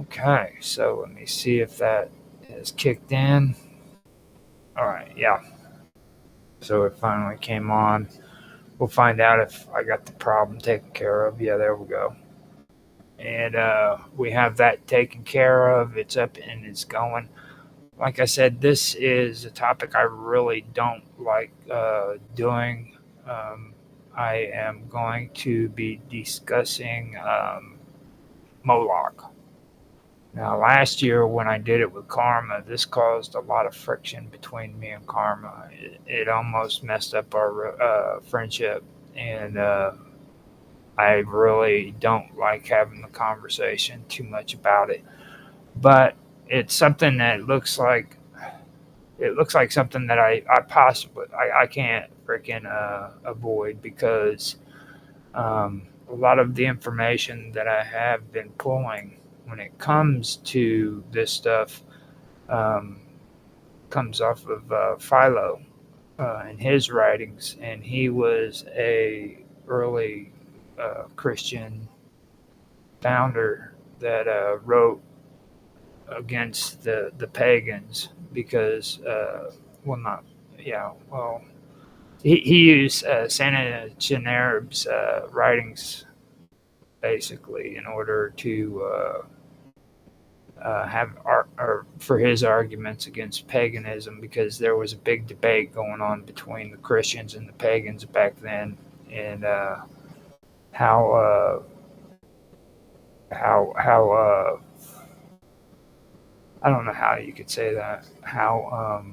Okay, so let me see if that is kicked in. All right, yeah. So it finally came on. We'll find out if I got the problem taken care of. Yeah, there we go. And we have that taken care of. It's up and it's going. Like I said, this is a topic I really don't like doing. Um, I am going to be discussing Moloch. Now, last year when I did it with Karma, this caused a lot of friction between me and Karma. It almost messed up our friendship, and I really don't like having the conversation too much about it. But it's something that looks like something that I possibly I can't freaking avoid because a lot of the information that I have been pulling when it comes to this stuff um, comes off of Philo and his writings, and he was a early Christian founder that wrote against the pagans because well not yeah well he used Santa Generib's writings basically in order to have or for his arguments against paganism because there was a big debate going on between the Christians and the pagans back then, and how I don't know how you could say that how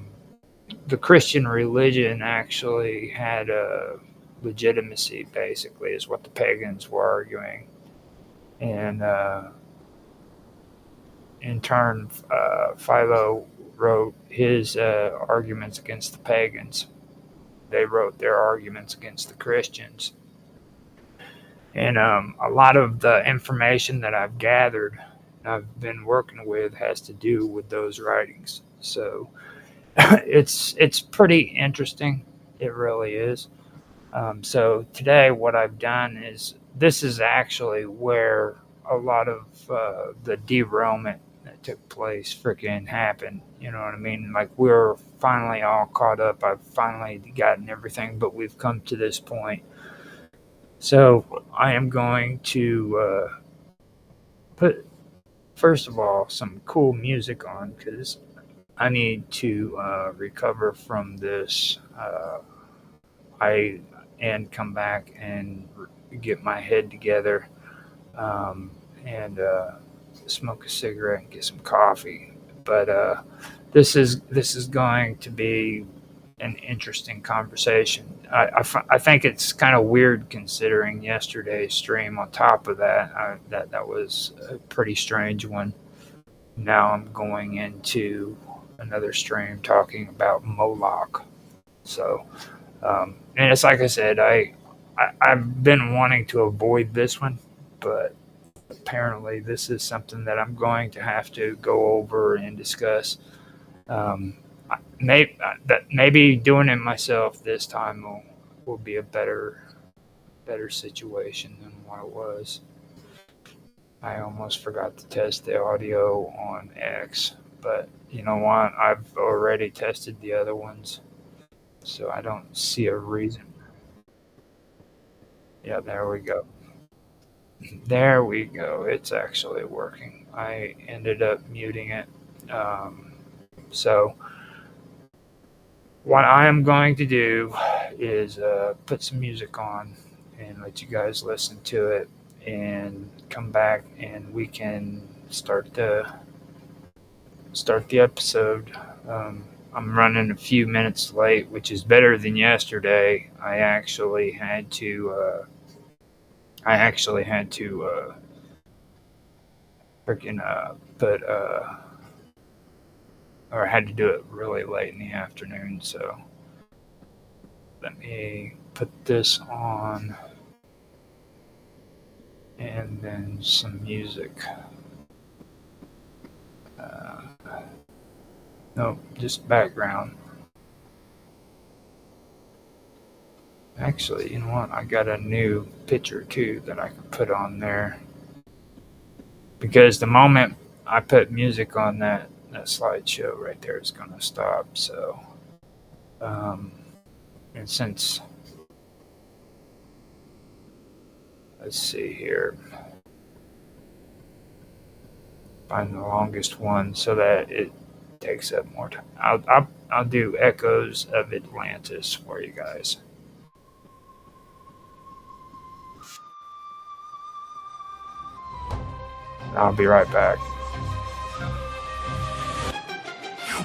the Christian religion actually had a legitimacy basically is what the pagans were arguing, and in turn, Philo wrote his arguments against the pagans. They wrote their arguments against the Christians. And a lot of the information that I've gathered, I've been working with, has to do with those writings. So it's pretty interesting. It really is. So today, what I've done is this is actually where a lot of the derailment that took place freaking happened. You know what I mean? Like we're finally all caught up. I've finally gotten everything, but we've come to this point. So I am going to put, first of all, some cool music on because I need to recover from this. I and come back and get my head together and smoke a cigarette and get some coffee. But this is going to be an interesting conversation. I think it's kind of weird considering yesterday's stream. On top of that, that was a pretty strange one. Now I'm going into another stream talking about Moloch. So, and it's like I said, I've been wanting to avoid this one, but apparently this is something that I'm going to have to go over and discuss. Um, maybe doing it myself this time will be a better situation than what it was. I almost forgot to test the audio on X, but you know what? I've already tested the other ones, so I don't see a reason. Yeah, there we go. There we go. It's actually working. I ended up muting it. Um, so, what I am going to do is put some music on and let you guys listen to it and come back and we can start the episode. I'm running a few minutes late, which is better than yesterday. I actually had to freaking put or I had to do it really late in the afternoon. So let me put this on and then some music. Uh, no, just background. Actually, you know what? I got a new picture too that I can put on there because the moment I put music on that slideshow right there is going to stop. So, and since, let's see here, find the longest one so that it takes up more time. I'll do Echoes of Atlantis for you guys. I'll be right back.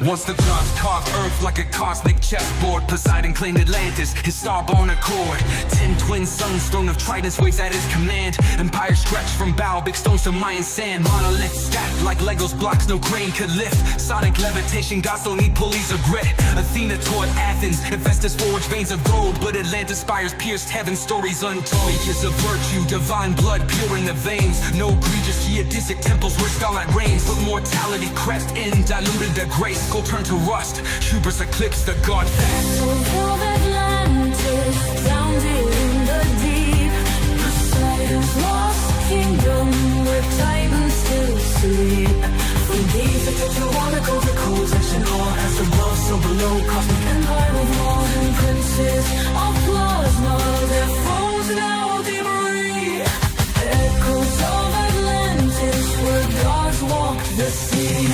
Once the gods carved earth like a cosmic chessboard, Poseidon claimed Atlantis, his star-born accord. 10 twin suns, throne of tridents waits at his command. Empire stretched from Baobab stones to Mayan sand. Monolith stacked like Legos blocks no crane could lift. Sonic levitation, gods don't need pulleys or grit. Athena taught Athens, Hephaestus forged veins of gold, but Atlantis spires pierced heaven's stories untold. Ages of virtue, divine blood pure in the veins. No egregious geodesic temples where starlight reigns, but mortality crept in, diluted the grace. Go turn to rust, hubris eclipsed the god fast. Of Atlantis, drowned in the deep. Poseidon's lost kingdom, where titans still sleep. From these tetragonical to cold section, all as above, so below. Cosmic empire of modern princes of plasma, their thrones now debris. Echoes of Atlantis, where gods walked the sea.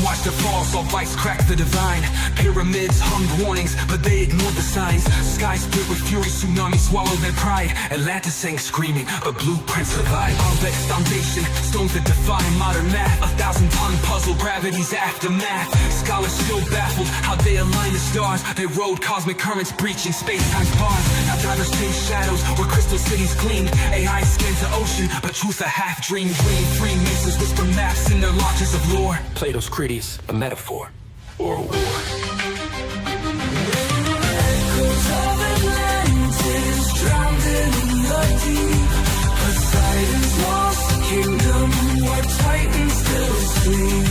Watch the fall, saw vice crack the divine. Pyramids hummed warnings, but they ignored the signs. Sky split with fury, tsunami swallowed their pride. Atlantis sang screaming, but blueprints survived. Baalbek's foundation, stones that define modern math. 1,000-ton puzzle, gravity's aftermath. Scholars still baffled how they align the stars. They rode cosmic currents, breaching space-time's bars. Now divers chase shadows where crystal cities gleamed. AI scans the ocean, but truth a half-dream. Dream Freemasons whisper maps in their lodges of lore. Plato's Critias, a metaphor or a war. Echoes of Atlantis, drowned in the deep. Poseidon's lost kingdom, where titans still sleep.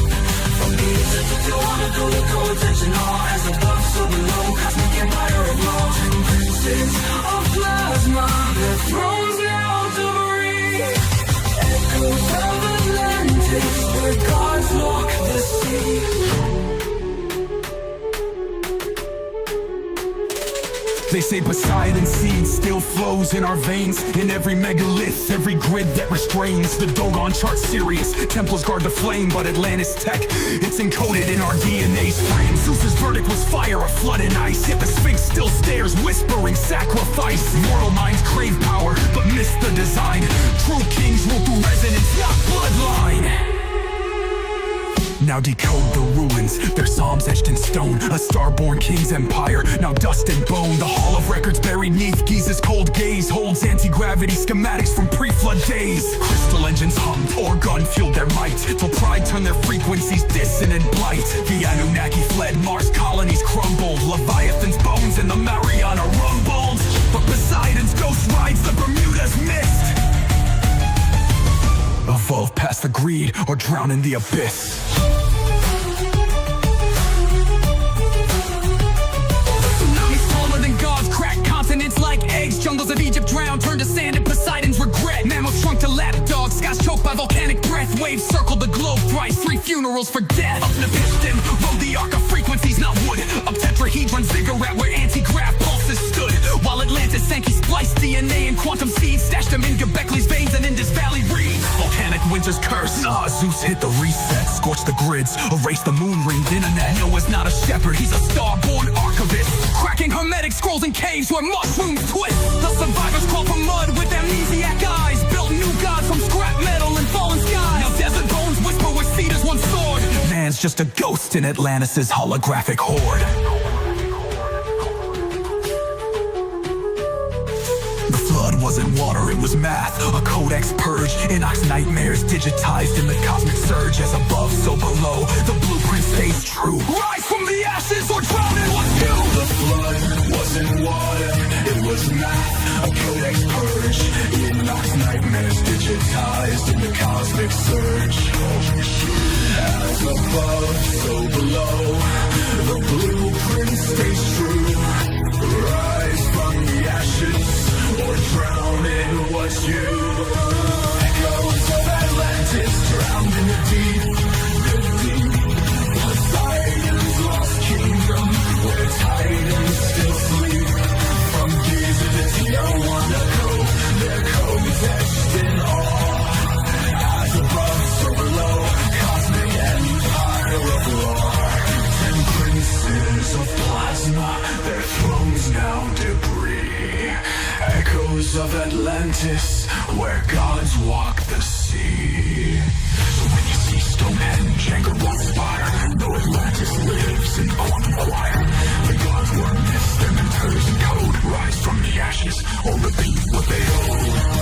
From Egypt to Tijuana, the co-attention, all as above, so below. Cosmic empire of laws and princes of plasma, their thrones now debris. Echoes of Atlantis, where gods walk the sea. They say Poseidon's seed still flows in our veins. In every megalith, every grid that restrains. The Dogon chart Sirius, Templars guard the flame. But Atlantis tech, it's encoded in our DNA's frame. Zeus's verdict was fire, a flood and ice. Yet the Sphinx still stares, whispering sacrifice. Mortal minds crave power, but miss the design. True kings rule through resonance, not bloodline. Now decode the ruins, their psalms etched in stone. A star-born king's empire, now dust and bone. The hall of records buried neath Giza's cold gaze holds anti-gravity schematics from pre-flood days. Crystal engines hummed, organ fueled their might, till pride turned their frequencies dissonant blight. The Anunnaki fled, Mars colonies crumbled. Leviathan's bones in the Mariana rumbled. But Poseidon's ghost rides the Bermuda's mist. Evolve past the greed or drown in the abyss. Tsunamis taller than gods, crack continents like eggs. Jungles of Egypt drowned, turned to sand in Poseidon's regret. Mammals shrunk to lapdogs, skies choked by volcanic breath. Waves circled the globe thrice, 3 funerals for death. Up the piston, rode the arc of frequencies, not wood. Up tetrahedron ziggurat where anti-grav pulses stood. While Atlantis sank, he spliced DNA and quantum seeds. Stashed them in Göbekley's veins and Indus Valley reeds. Volcanic winter's curse, Zeus hit the reset. Scorched the grids, erased the moon-ringed internet. Noah's not a shepherd, he's a star-born archivist. Cracking hermetic scrolls in caves where mushrooms twist. The survivors crawl from mud with amnesiac eyes. Built new gods from scrap metal and fallen skies. Now desert bones whisper where cedars once soared. Man's just a ghost in Atlantis' holographic horde. The flood wasn't water, it was math. A codex purge, Enoch's nightmares digitized in the cosmic surge. As above, so below, the blueprint stays true. Rise from the ashes or drown in what's new. The flood wasn't water, it was math. A codex purge, Enoch's nightmares digitized in the cosmic surge. As above, so below, the blueprint stays true. Rise from the ashes or drown in what's you. Echoes of Atlantis drowned in the deep. Atlantis, where gods walk the sea. So when you see Stonehenge anchored on fire, know Atlantis lives in the quantum choir. The gods were myths, their mentors and code. Rise from the ashes, or repeat what they owe.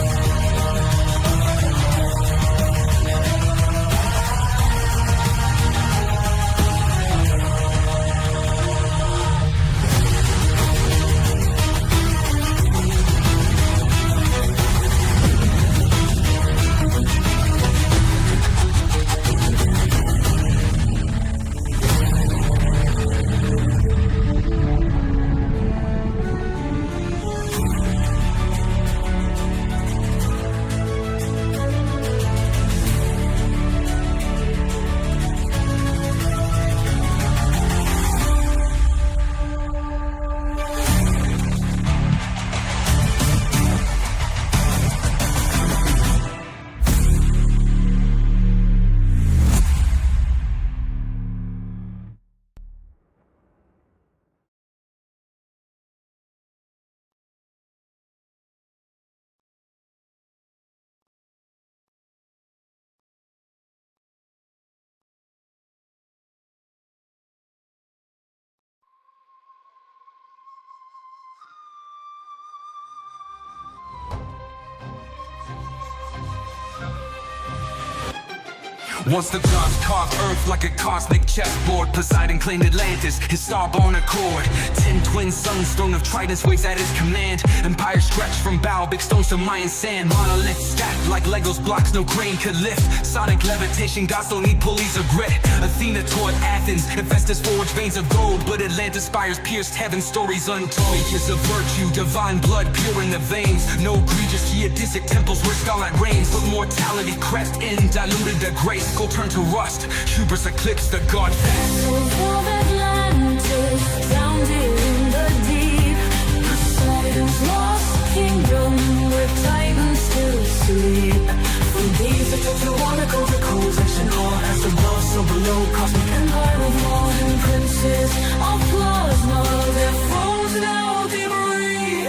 Once the gods carved earth like a cosmic chessboard, Poseidon claimed Atlantis, his starborn accord. 10 twin suns, throne of tridents waves at his command. Empire stretched from Big stones to Mayan sand. Monolith stacked like Legos blocks no crane could lift. Sonic levitation, gods don't need pulleys or grit. Athena taught Athens, Hephaestus forged veins of gold. But Atlantis spires pierced heaven, stories untold. Ages of virtue, divine blood pure in the veins. No egregious geodesic temples where starlight reigns. But mortality crept in, diluted the grace. Go turn to rust, hubris eclipsed the god face. Of Atlantis, drowned in the deep. Poseidon's lost kingdom, where titans still sleep. From these to Occult, the cold section, all as above, so below. Cosmic empire of law and princes of plasma, their thrones now debris.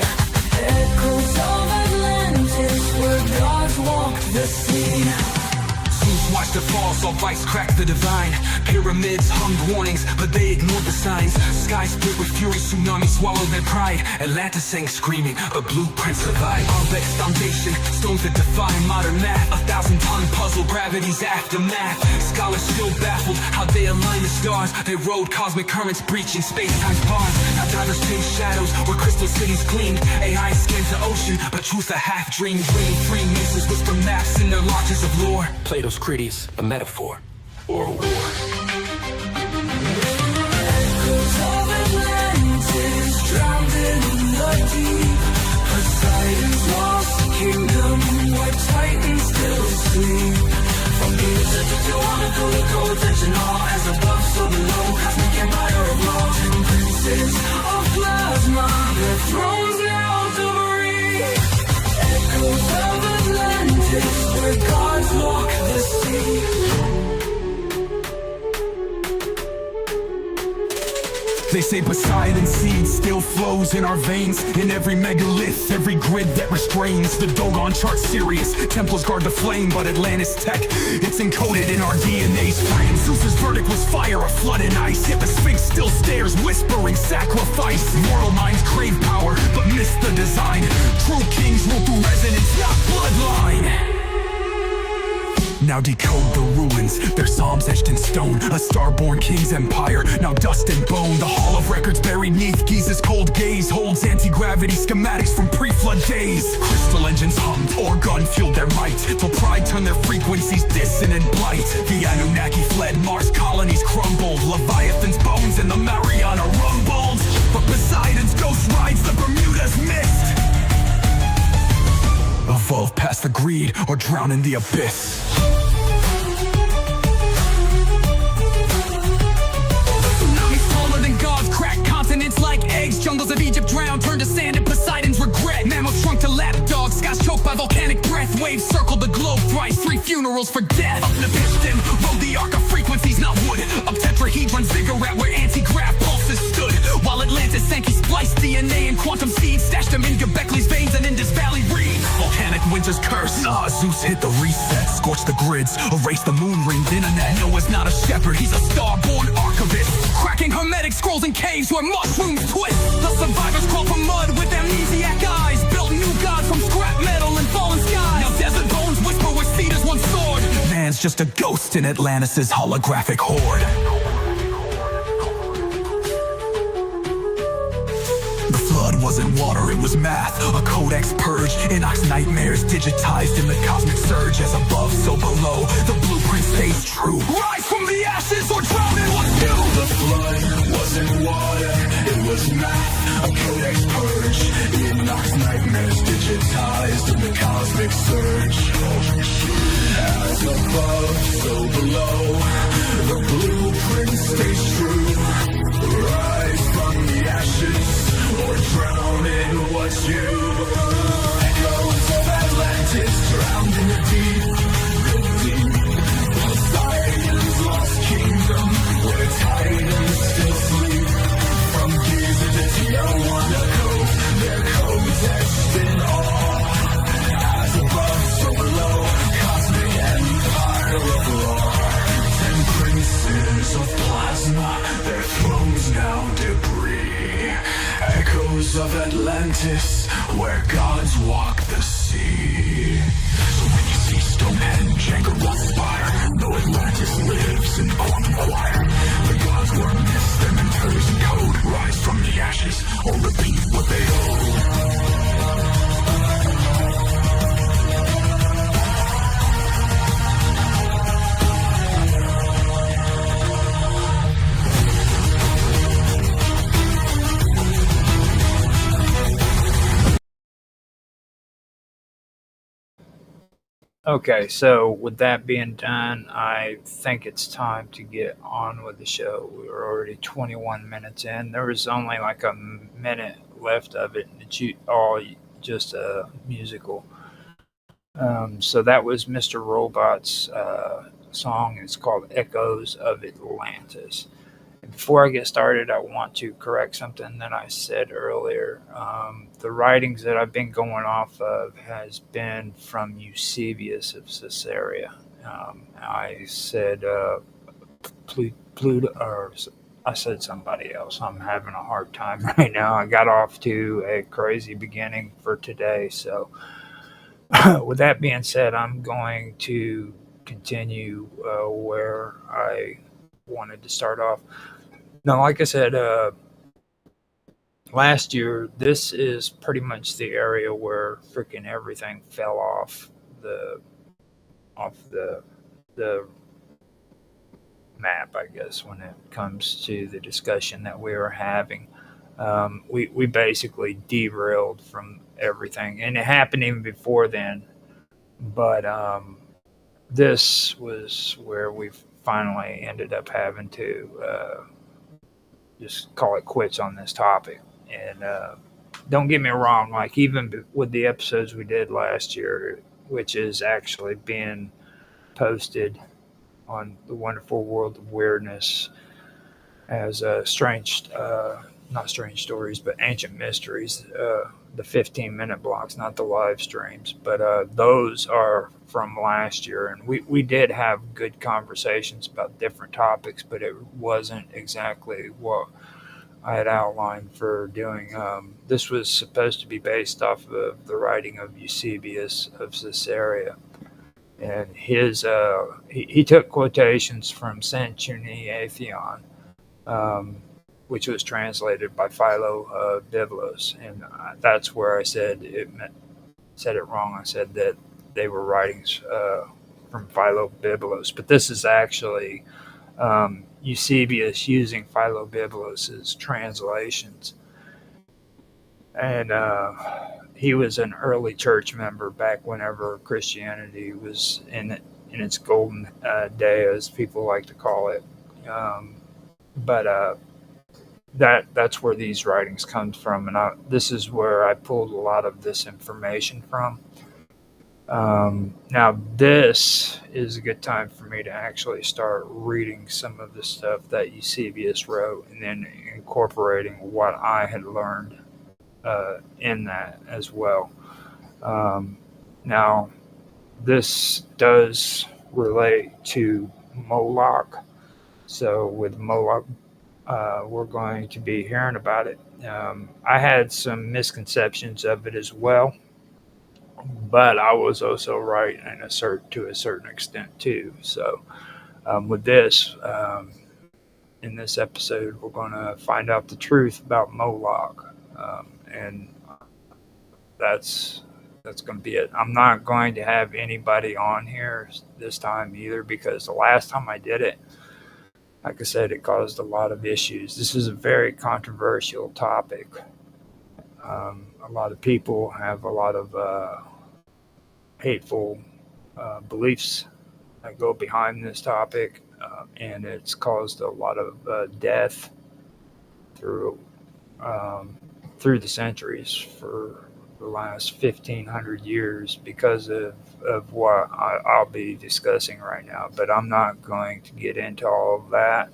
Echoes of Atlantis, where gods walk the sea. Watch the fall, saw vice crack the divine. Pyramids hummed warnings, but they ignored the signs. Sky split with fury, tsunami swallowed their pride. Atlantis sang screaming, but blueprints survive. Arbex foundation, stones that define modern math. 1,000-ton puzzle, gravity's aftermath. Scholars still baffled how they align the stars. They rode cosmic currents, breaching space-time's bars. Now divers chase shadows, where crystal cities gleamed. AI scans the ocean, but truth a half-dream. Bringing free masons whisper maps in their lodges of lore. Plato's Critias, a metaphor or a war. Echoes of Atlantis, drowned in the deep. Poseidon's lost kingdom, where titans still sleep. From Egypt to Occult, the cold section, all as above, so below. Cosmic empire of laws and princes of plasma, their thrones now debris. Echoes of Atlantis, where gods walk the sea. They say Poseidon's seed still flows in our veins. In every megalith, every grid that restrains. The Dogon chart Sirius, temples guard the flame. But Atlantis tech, it's encoded in our DNA's frame. Zeus's verdict was fire, a flood in ice. Yet the Sphinx still stares, whispering sacrifice. Mortal minds crave power, but miss the design. True kings rule through resonance, not bloodline. Now decode the ruins, their psalms etched in stone. A star-born king's empire, now dust and bone. The hall of records buried neath Giza's cold gaze holds anti-gravity schematics from pre-flood days. Crystal engines hummed, organ fueled their might, till pride turned their frequencies dissonant blight. The Anunnaki fled, Mars colonies crumbled. Leviathan's bones in the Mariana rumbled. But Poseidon's ghost rides the Bermuda's mist. Evolve past the greed or drown in the abyss. Continents like eggs, jungles of Egypt drowned, turned to sand in Poseidon's regret. Mammals shrunk to lap dogs, skies choked by volcanic breath. Waves circled the globe thrice, 3 funerals for death. Up the piston, rode the arc of frequencies, not wood. Up tetrahedron ziggurat where anti-grav pulses stood. While Atlantis sank, he spliced DNA and quantum seeds, stashed them in Göbekley's veins and Indus Valley reeds. Volcanic like winter's curse. Zeus hit the reset, scorched the grids, erased the moon ringed internet. Noah's not a shepherd, he's a star-born archivist, cracking hermetic scrolls in caves where mushrooms twist. The survivors crawl from mud with amnesiac eyes, built new gods from scrap metal and fallen skies. Now desert bones whisper where cedars once soared. Man's just a ghost in Atlantis' holographic horde. The flood wasn't water, it was math. A codex purge, Enoch's nightmares digitized in the cosmic surge. As above, so below, the blueprint stays true. Rise from the ashes or drown in what's new. The flood wasn't water, it was math. A codex purge, Enoch's nightmares digitized in the cosmic surge. As above, so below, the blueprint stays true. Rise from the ashes or drown in what's new. Echoes of Atlantis drowned in the deep, Poseidon's lost kingdom, where titans still sleep. From Giza to Tijuana Cove, their codes etched in awe. As above, so below, cosmic empire of law. 10 princes of plasma, their thrones now debris. Echoes of Atlantis, where gods walk the sea. So when you see Stonehenge, Angkor spire, know Atlantis lives in the quantum choir. The gods were myths, their mentors and code. Rise from the ashes, or repeat what they owe. Okay, so with that being done, I think it's time to get on with the show. We were already 21 minutes in. There was only like a minute left of it, and it's all just musical. So that was Mr. Robot's song. It's called Echoes of Atlantis. Before I get started, I want to correct something that I said earlier. The writings that I've been going off of has been from Eusebius of Caesarea. I said Pluto, or I said somebody else. I'm having a hard time right now. I got off to a crazy beginning for today. So with that being said, I'm going to continue where I wanted to start off. Now, like I said, last year, this is pretty much the area where freaking everything fell off the map, I guess, when it comes to the discussion that we were having. We basically derailed from everything, and it happened even before then. But this was where we finally ended up having to just call it quits on this topic. And don't get me wrong, like even with the episodes we did last year, which is actually being posted on the Wonderful World of Weirdness as strange, not strange stories, but ancient mysteries, the 15-minute blocks, not the live streams, but those are from last year. And we did have good conversations about different topics, but it wasn't exactly what I had outlined for doing. This was supposed to be based off of the writing of Eusebius of Caesarea. And his he took quotations from Centuni Atheon, which was translated by Philo Biblos, and that's where I said it wrong. I said that they were writings from Philo Biblos, but this is actually Eusebius using Philo Biblos's translations, and he was an early church member back whenever Christianity was in its golden day, as people like to call it. But that's where these writings come from, and this is where I pulled a lot of this information from. Now, this is a good time for me to actually start reading some of the stuff that Eusebius wrote, and then incorporating what I had learned in that as well. Now, this does relate to Moloch. So with Moloch, we're going to be hearing about it. I had some misconceptions of it as well, but I was also right to a certain extent too. So with this, in this episode, we're going to find out the truth about Moloch, and that's going to be it. I'm not going to have anybody on here this time either, because the last time I did it, like I said, it caused a lot of issues. This is a very controversial topic. A lot of people have a lot of hateful beliefs that go behind this topic, and it's caused a lot of death through through the centuries for the last 1,500 years because of what I'll be discussing right now. But I'm not going to get into all of that.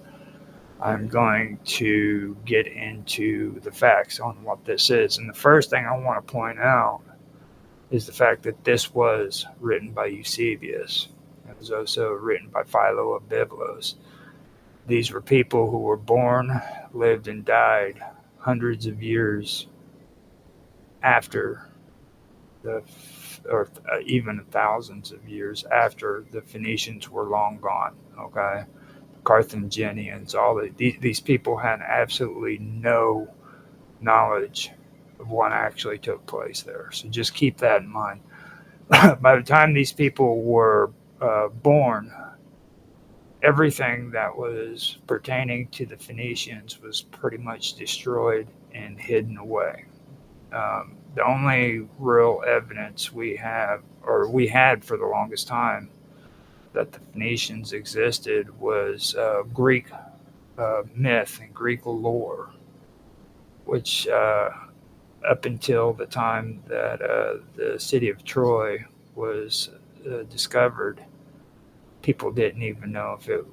I'm going to get into the facts on what this is. And the first thing I want to point out is the fact that this was written by Eusebius. It was also written by Philo of Byblos. These were people who were born, lived, and died hundreds of years after or even thousands of years after the Phoenicians were long gone. Okay, Carthaginians, these people had absolutely no knowledge of what actually took place there. So just keep that in mind. By the time these people were born, everything that was pertaining to the Phoenicians was pretty much destroyed and hidden away. The only real evidence we have, or we had for the longest time, that the Phoenicians existed was Greek myth and Greek lore, which up until the time that the city of Troy was discovered, people didn't even know if it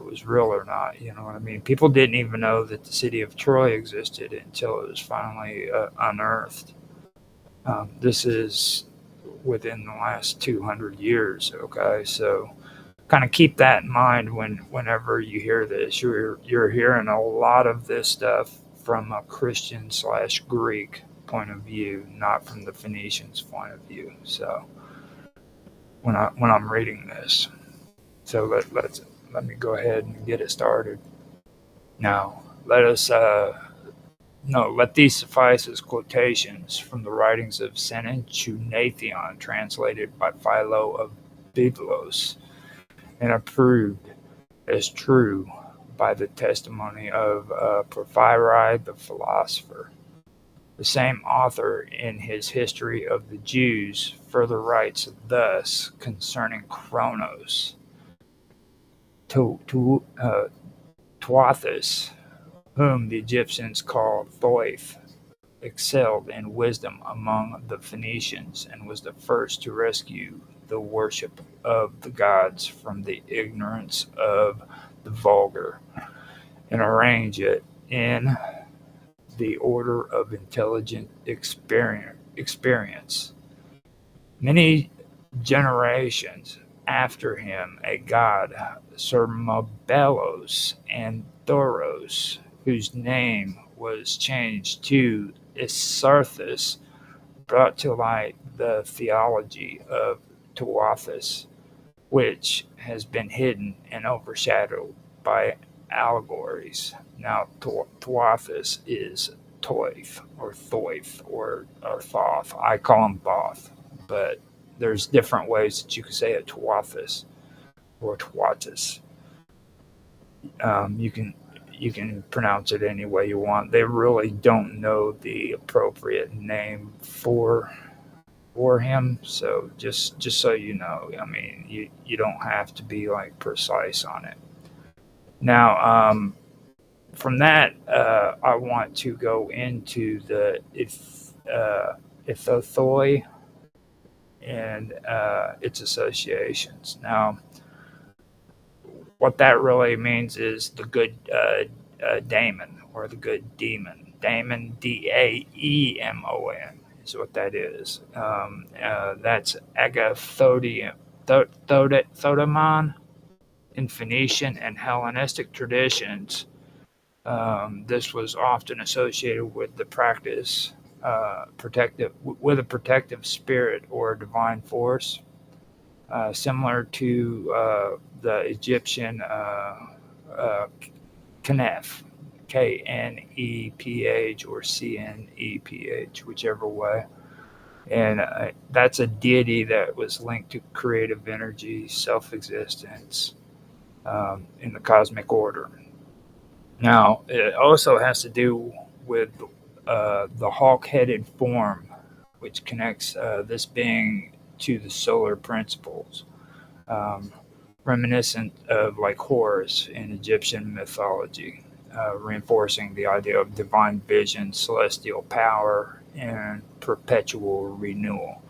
was real or not. You know what I mean? People didn't even know that the city of Troy existed until it was finally unearthed. This is within the last 200 years. Okay, so kind of keep that in mind whenever you hear this. You're hearing a lot of this stuff from a Christian/Greek point of view, not from the Phoenicians' point of view. So when I'm reading this, so let me go ahead and get it started. Now let these suffice as quotations from the writings of Senenchunathion, translated by Philo of Byblos and approved as true by the testimony of Porphyry the philosopher. The same author, in his History of the Jews, further writes thus concerning Kronos: Tuathis, whom the Egyptians called Thoith, excelled in wisdom among the Phoenicians and was the first to rescue the worship of the gods from the ignorance of the vulgar and arrange it in the order of intelligent experience. Many generations after him, a god, Sermobelos and Thoros, whose name was changed to Isarthus, brought to light the theology of Tuathis, which has been hidden and overshadowed by allegories. Now, Tuathis is Toith or Thoith or Thoth. I call him Thoth, but there's different ways that you can say it: Tuathis or Tuatis. You can pronounce it any way you want. They really don't know the appropriate name for him. So just so you know, I mean, you don't have to be like precise on it. Now, from that, I want to go into the Ithothoi and its associations. Now, what that really means is the good daemon, or the good demon. Daemon, Daemon, is what that is. That's Agathodamon. In Phoenician and Hellenistic traditions, this was often associated with the practice, with a protective spirit or divine force, similar to the Egyptian Kneph, Kneph, or Cneph, whichever way. And that's a deity that was linked to creative energy, self-existence, in the cosmic order. Now, it also has to do with the hawk-headed form, which connects this being to the solar principles, reminiscent of like Horus in Egyptian mythology, reinforcing the idea of divine vision, celestial power, and perpetual renewal.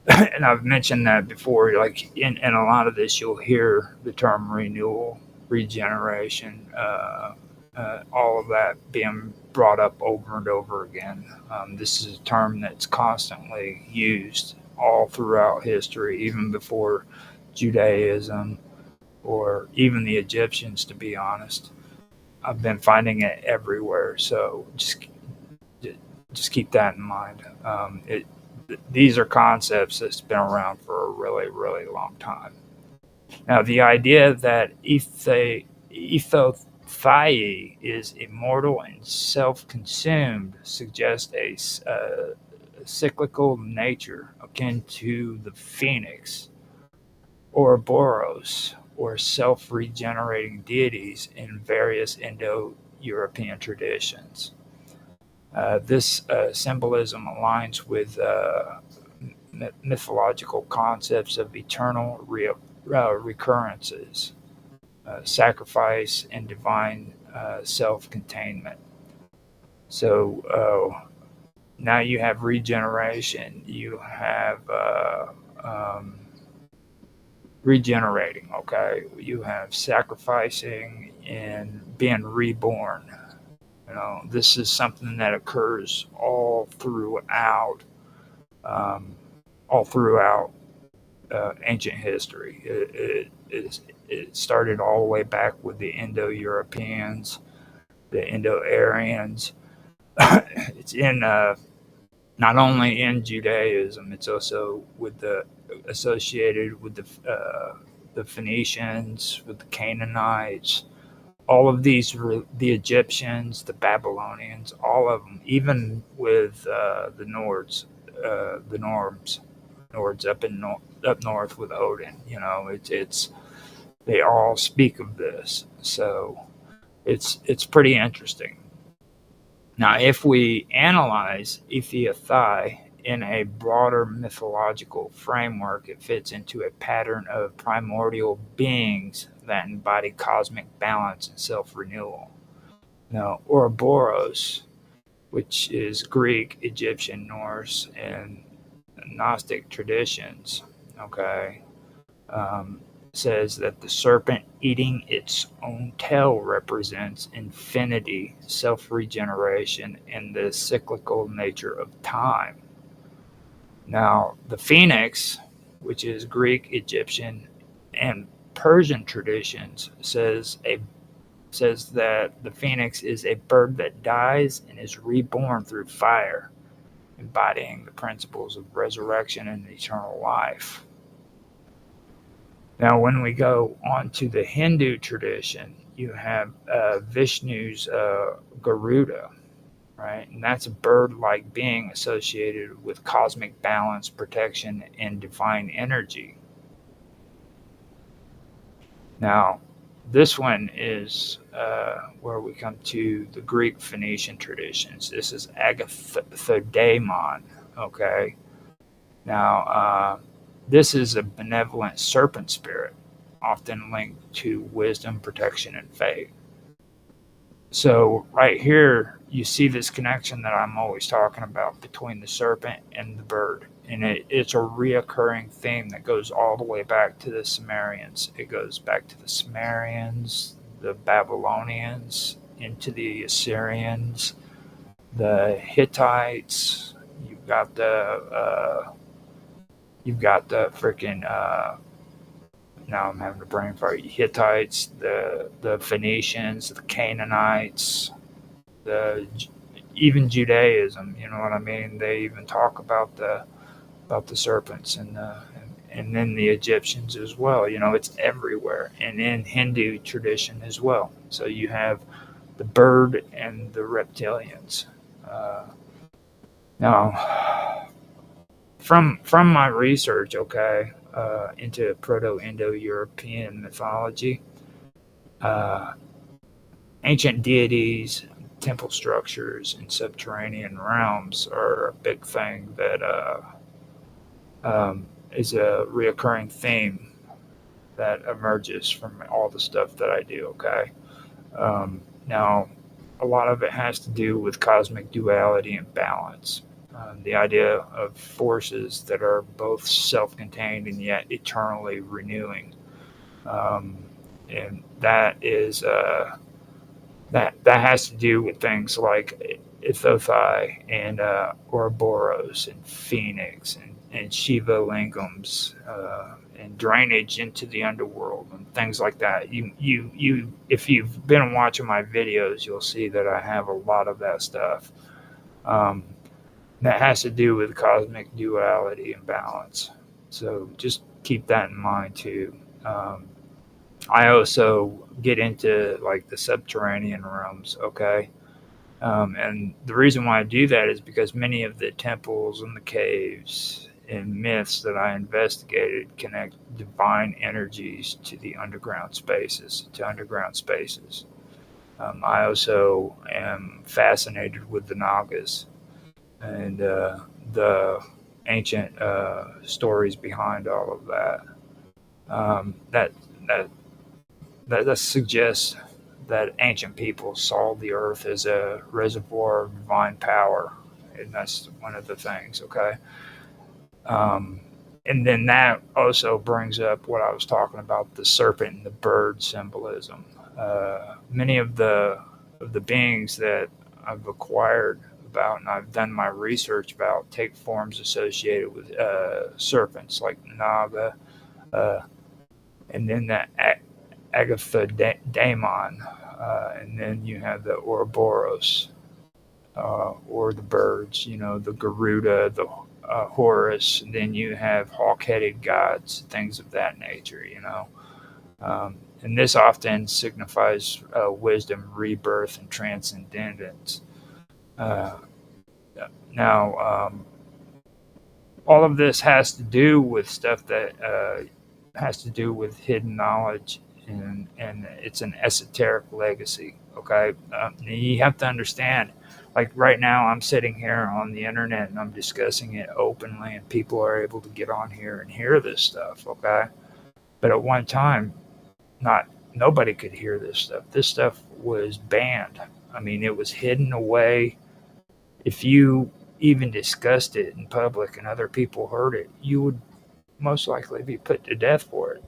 And I've mentioned that before, like in a lot of this, you'll hear the term renewal, regeneration, all of that being brought up over and over again. This is a term that's constantly used all throughout history, even before Judaism or even the Egyptians, to be honest. I've been finding it everywhere, so just keep that in mind. These are concepts that's been around for a really, really long time. Now, the idea that Ethothai is immortal and self-consumed suggests a cyclical nature akin to the phoenix, Ouroboros, or self-regenerating deities in various Indo-European traditions. This symbolism aligns with mythological concepts of eternal recurrences, sacrifice, and divine self-containment. So now you have regeneration, you have regenerating, okay? You have sacrificing and being reborn. You know, this is something that occurs all throughout ancient history. It started all the way back with the Indo-Europeans, the Indo-Aryans. It's in not only in Judaism, it's also associated with the Phoenicians, with the Canaanites. All of these, the Egyptians, the Babylonians, all of them, even with the Nords up north with Odin. You know, it's they all speak of this, so it's pretty interesting. Now, if we analyze Ethothai in a broader mythological framework, it fits into a pattern of primordial beings that embody cosmic balance and self-renewal. Now, Ouroboros, which is Greek, Egyptian, Norse, and Gnostic traditions, okay, says that the serpent eating its own tail represents infinity, self-regeneration, and the cyclical nature of time. Now, the phoenix, which is Greek, Egyptian, and Persian traditions, says that the phoenix is a bird that dies and is reborn through fire, embodying the principles of resurrection and eternal life. Now, when we go on to the Hindu tradition, you have Vishnu's Garuda, right? And that's a bird-like being associated with cosmic balance, protection, and divine energy. Now, this one is where we come to the Greek Phoenician traditions. This is Agathodamon, okay? Now, this is a benevolent serpent spirit, often linked to wisdom, protection, and faith. So right here, you see this connection that I'm always talking about between the serpent and the bird. And it's a reoccurring theme that goes all the way back to the Sumerians. It goes back to the Sumerians, the Babylonians, into the Assyrians, the Hittites, You've got the freaking now I'm having a brain fart. Hittites, the Phoenicians, the Canaanites, the even Judaism. You know what I mean? They even talk about the serpents and then the Egyptians as well. You know, it's everywhere, and in Hindu tradition as well. So you have the bird and the reptilians. Now, from my research, okay, into Proto-Indo-European mythology, uh, ancient deities, temple structures, and subterranean realms are a big thing that is a reoccurring theme that emerges from all the stuff that I do. Okay, now a lot of it has to do with cosmic duality and balance. The idea of forces that are both self-contained and yet eternally renewing, and that is that has to do with things like Ithothai and Ouroboros and Phoenix and Shiva lingams and drainage into the underworld and things like that. You if you've been watching my videos, you'll see that I have a lot of that stuff. That has to do with cosmic duality and balance. So just keep that in mind too. I also get into like the subterranean realms, okay? And the reason why I do that is because many of the temples and the caves and myths that I investigated connect divine energies to the underground spaces, I also am fascinated with the Nagas and the ancient stories behind all of that. That suggests that ancient people saw the earth as a reservoir of divine power, and that's one of the things. Okay, and then that also brings up what I was talking about, the serpent and the bird symbolism. Many of the beings that I've acquired about and I've done my research about take forms associated with serpents like Naga, and then the Agatha-daemon, and then you have the Ouroboros, or the birds, you know, the Garuda, the Horus, and then you have hawk-headed gods, things of that nature, you know. And this often signifies wisdom, rebirth, and transcendence. Now, all of this has to do with stuff that has to do with hidden knowledge, and it's an esoteric legacy. Okay, you have to understand. Like right now, I'm sitting here on the internet and I'm discussing it openly, and people are able to get on here and hear this stuff. Okay, but at one time, nobody could hear this stuff. This stuff was banned. I mean, it was hidden away. If you even discussed it in public and other people heard it, you would most likely be put to death for it.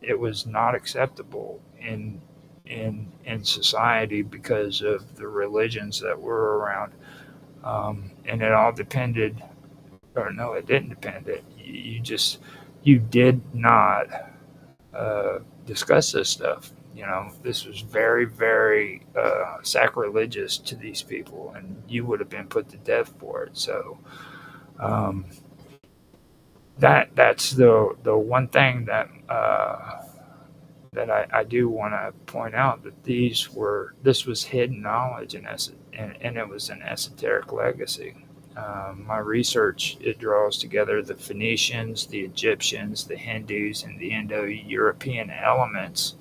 It was not acceptable in society because of the religions that were around, and it all depended, or no, it didn't depend. You did not discuss this stuff. You know, this was very, very sacrilegious to these people, and you would have been put to death for it. So that's the one thing that I do want to point out, that this was hidden knowledge, and it was an esoteric legacy. My research, it draws together the Phoenicians, the Egyptians, the Hindus, and the Indo-European elements,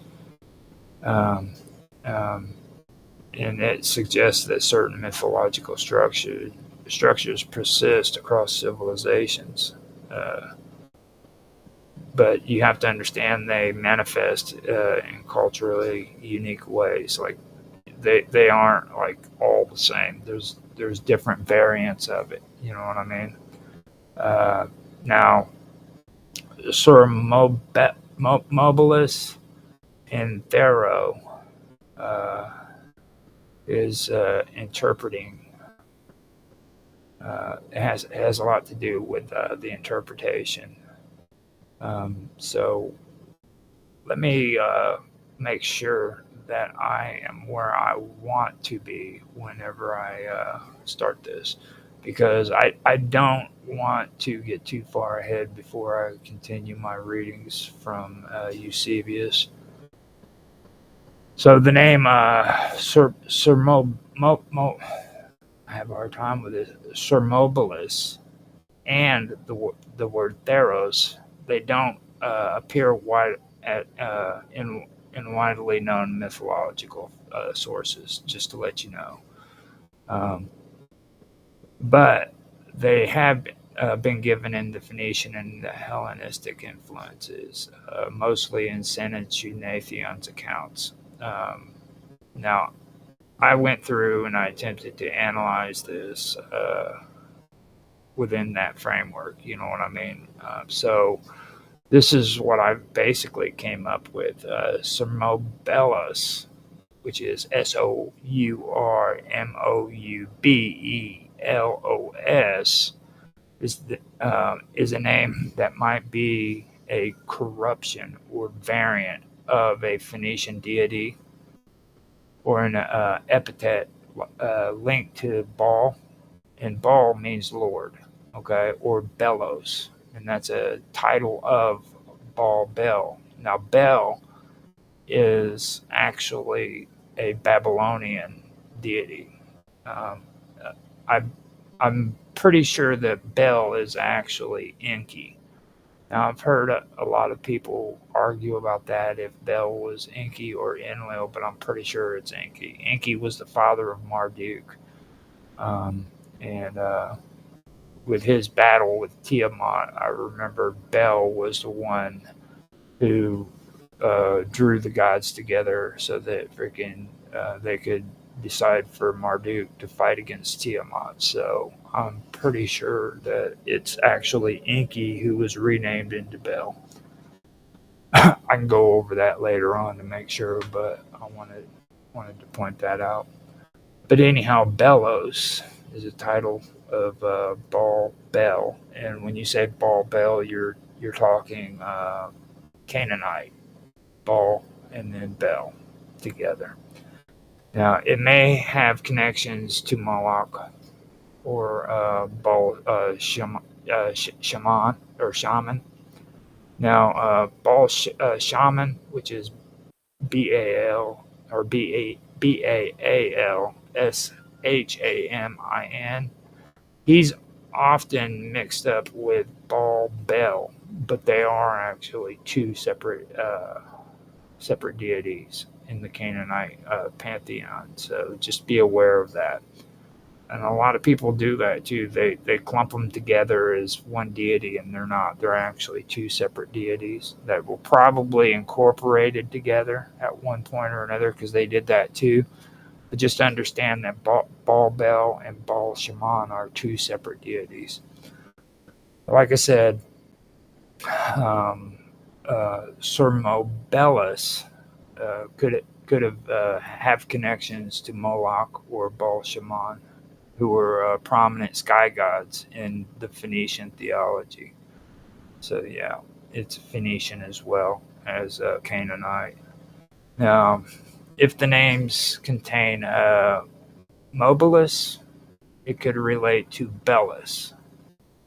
and it suggests that certain mythological structures persist across civilizations. But you have to understand they manifest in culturally unique ways. Like they aren't like all the same. There's different variants of it. You know what I mean? Now, Sir Mobilis and Thero is interpreting It has a lot to do with the interpretation. So let me make sure that I am where I want to be whenever I start this, because I don't want to get too far ahead before I continue my readings from Eusebius. So the name Sir I have a hard time with it. Sir Mobilis and the word Theros, they don't appear in widely known mythological sources. Just to let you know, um, but they have been given in the Phoenician and the Hellenistic influences, mostly in Senecio accounts. Now, I went through and I attempted to analyze this within that framework. You know what I mean? So this is what I basically came up with. Sermobelus, which is Sourmoubellos, is a name that might be a corruption or variant of a Phoenician deity, or an epithet linked to Baal, and Baal means Lord, okay, or Bellows, and that's a title of Baal Bel. Now, Bel is actually a Babylonian deity. Um, I, I'm pretty sure that Bel is actually Enki. Now, I've heard a lot of people argue about that, if Bel was Enki or Enlil, but I'm pretty sure it's Enki. Enki was the father of Marduk. And with his battle with Tiamat, I remember Bel was the one who drew the gods together so that they could decide for Marduk to fight against Tiamat. So I'm pretty sure that it's actually Enki who was renamed into Bel. I can go over that later on to make sure, but I wanted to point that out. But anyhow, Bellows is a title of Baal Bel, and when you say Baal Bel, you're talking Canaanite Baal and then Bel together. Now, it may have connections to Moloch or Baal Shaman or Shaman. Now, Baal Shaman, which is BAL or BAALSHAMIN, he's often mixed up with Baal Bel, but they are actually two separate deities in the Canaanite pantheon. So just be aware of that. And a lot of people do that too. They clump them together as one deity, and they're not. They're actually two separate deities that were probably incorporated together at one point or another, because they did that too. But just understand that Baal Bel and Baal Shaman are two separate deities. Like I said, Sir Mobellus could have connections to Moloch or Baal Shaman, who were prominent sky gods in the Phoenician theology. So yeah, it's Phoenician as well as Canaanite. Now, if the names contain Mobilis, it could relate to Belus.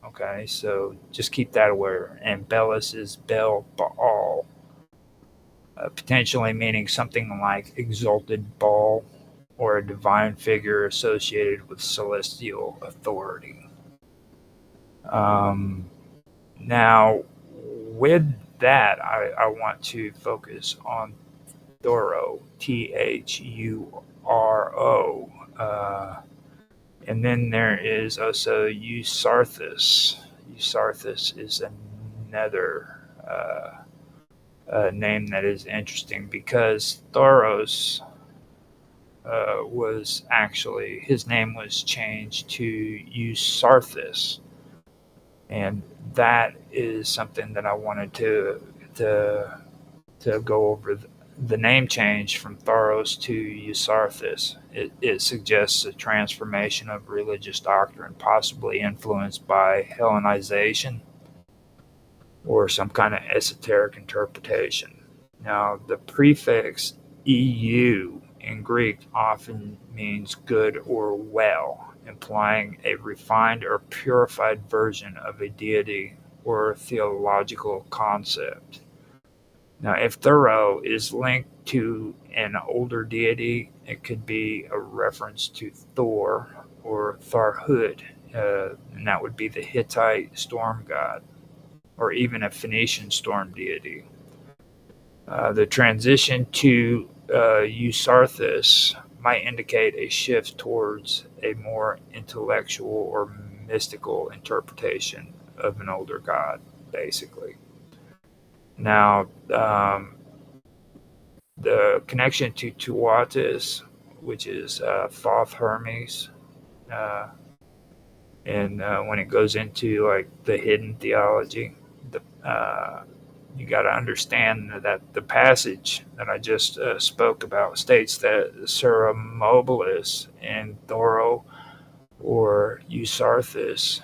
Okay, so just keep that aware. And Belus is Bel Baal, potentially meaning something like exalted Baal, or a divine figure associated with celestial authority. Now, with that, I want to focus on Thuro, Thuro. And then there is also Eusarthus. Eusarthus is another name that is interesting, because Thoros was actually, his name was changed to Eusarthus, and that is something that I wanted to go over the name change from Thoros to Eusarthus. It suggests a transformation of religious doctrine, possibly influenced by Hellenization or some kind of esoteric interpretation. Now, the prefix EU in Greek often means good or well, implying a refined or purified version of a deity or theological concept. Now, if Thuro is linked to an older deity, it could be a reference to Thor or Tharhud, and that would be the Hittite storm god, or even a Phoenician storm deity. The transition to Eusarthus might indicate a shift towards a more intellectual or mystical interpretation of an older god, basically. Now, the connection to Tuatis, which is Thoth Hermes, and when it goes into like the hidden theology, you got to understand that the passage that I just spoke about states that Sura Mobilis and Thoro or Eusarthus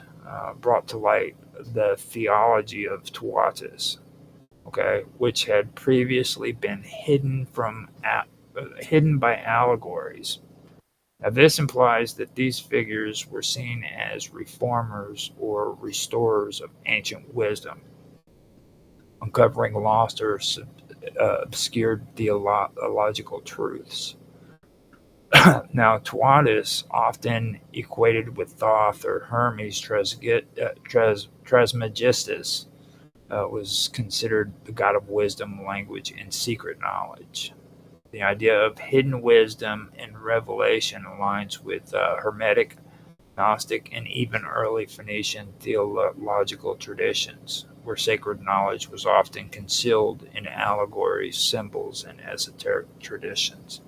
brought to light the theology of Tuatis, okay, which had previously been hidden by allegories. Now, this implies that these figures were seen as reformers or restorers of ancient wisdom, uncovering lost or obscured theological truths. Now, Tuatis, often equated with Thoth or Hermes Trismegistus, was considered the god of wisdom, language, and secret knowledge. The idea of hidden wisdom and revelation aligns with Hermetic, Gnostic, and even early Phoenician theological traditions, where sacred knowledge was often concealed in allegories, symbols, and esoteric traditions.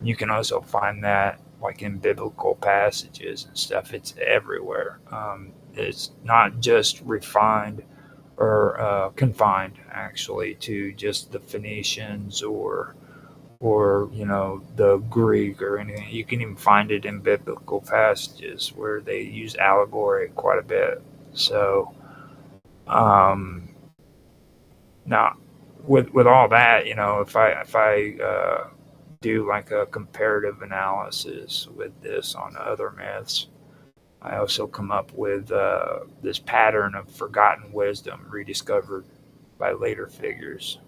You can also find that like in biblical passages and stuff. It's everywhere. It's not just refined or confined, actually, to just the Phoenicians or the Greek or anything. You can even find it in biblical passages where they use allegory quite a bit. So now with all that, if I do like a comparative analysis with this on other myths, I also come up with this pattern of forgotten wisdom rediscovered by later figures,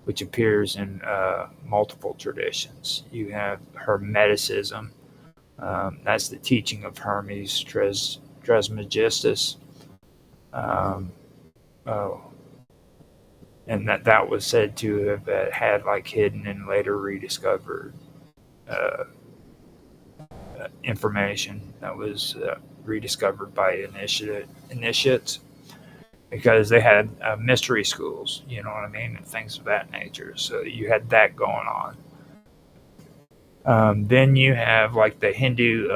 which appears in multiple traditions. You have Hermeticism. That's the teaching of Hermes Trismegistus. And that was said to have had like hidden and later rediscovered information that was rediscovered by initiates, because they had mystery schools, you know what I mean, and things of that nature. So you had that going on. Then you have like the Hindu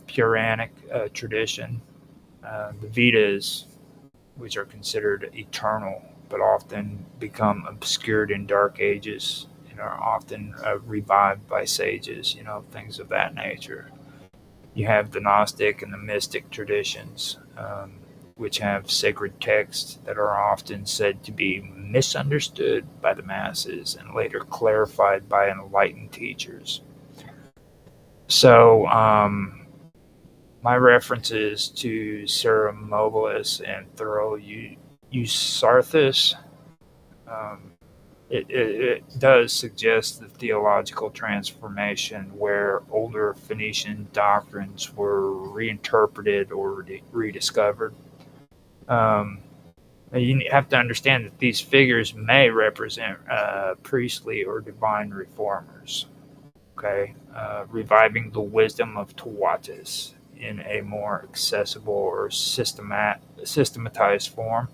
Puranic tradition, the Vedas, which are considered eternal, but often become obscured in dark ages and are often revived by sages, things of that nature. You have the Gnostic and the mystic traditions, which have sacred texts that are often said to be misunderstood by the masses and later clarified by enlightened teachers. So, my references to Sura Mobilis and Thuro Eusarthus, it does suggest the theological transformation where older Phoenician doctrines were reinterpreted or rediscovered. You have to understand that these figures may represent priestly or divine reformers, okay, reviving the wisdom of Tuatis in a more accessible or systematized form.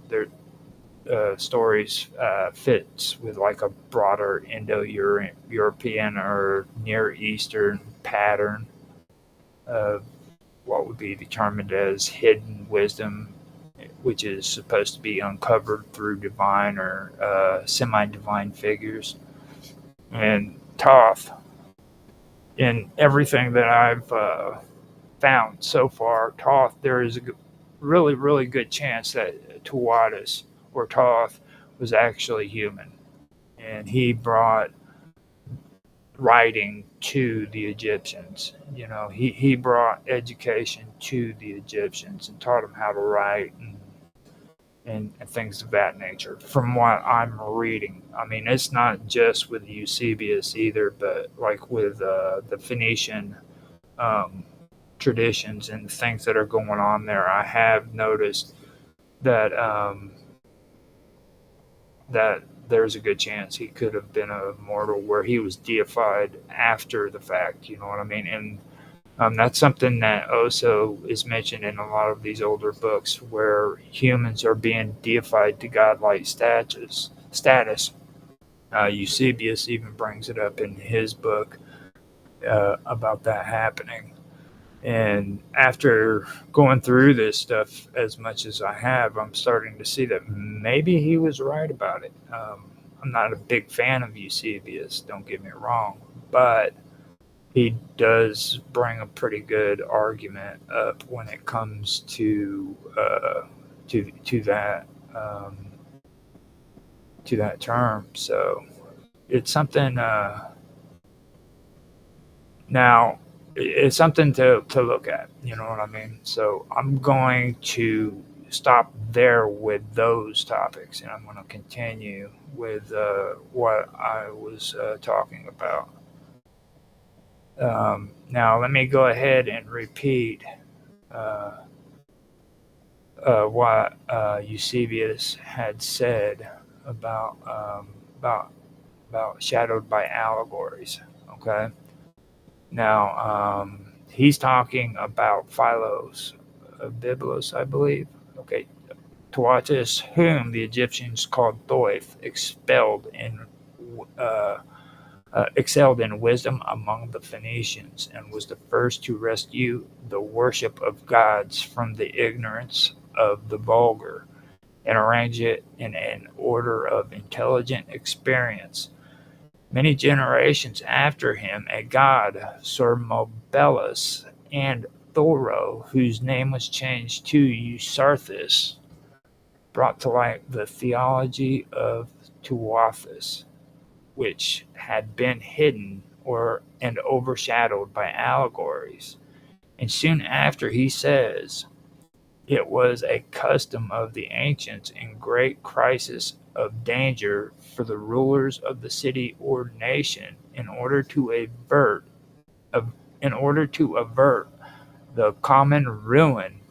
Their stories fits with like a broader Indo-European or Near Eastern pattern of what would be determined as hidden wisdom which is supposed to be uncovered through divine or semi-divine figures. And Toth, in everything that I've found so far, Toth, there is a really, really good chance that Tawatis or Toth was actually human. And he brought writing to the Egyptians. You know, he brought education to the Egyptians and taught them how to write and things of that nature, from what I'm reading. I mean, it's not just with Eusebius either, but like with the Phoenician traditions and things that are going on there. I have noticed that that there's a good chance he could have been a mortal where he was deified after the fact, you know what I mean? And that's something that also is mentioned in a lot of these older books where humans are being deified to godlike status. Eusebius even brings it up in his book about that happening. And after going through this stuff as much as I have, I'm starting to see that maybe he was right about it. I'm not a big fan of Eusebius, don't get me wrong, but he does bring a pretty good argument up when it comes to that to that term. So it's something. Now, it's something to look at, you know what I mean? So I'm going to stop there with those topics, and I'm going to continue with what I was talking about. Now, let me go ahead and repeat what Eusebius had said about shadowed by allegories. Okay. Now, he's talking about Philos, Biblos, I believe. Okay, Tawatis, whom the Egyptians called Thoth, excelled in wisdom among the Phoenicians, and was the first to rescue the worship of gods from the ignorance of the vulgar, and arrange it in an order of intelligent experience. Many generations after him, a god, Sormobelus, and Thoro, whose name was changed to Eusarthus, brought to light the theology of Tuathis, which had been hidden and overshadowed by allegories. And soon after he says, it was a custom of the ancients in great crisis of danger for the rulers of the city or nation in order to avert the common ruin,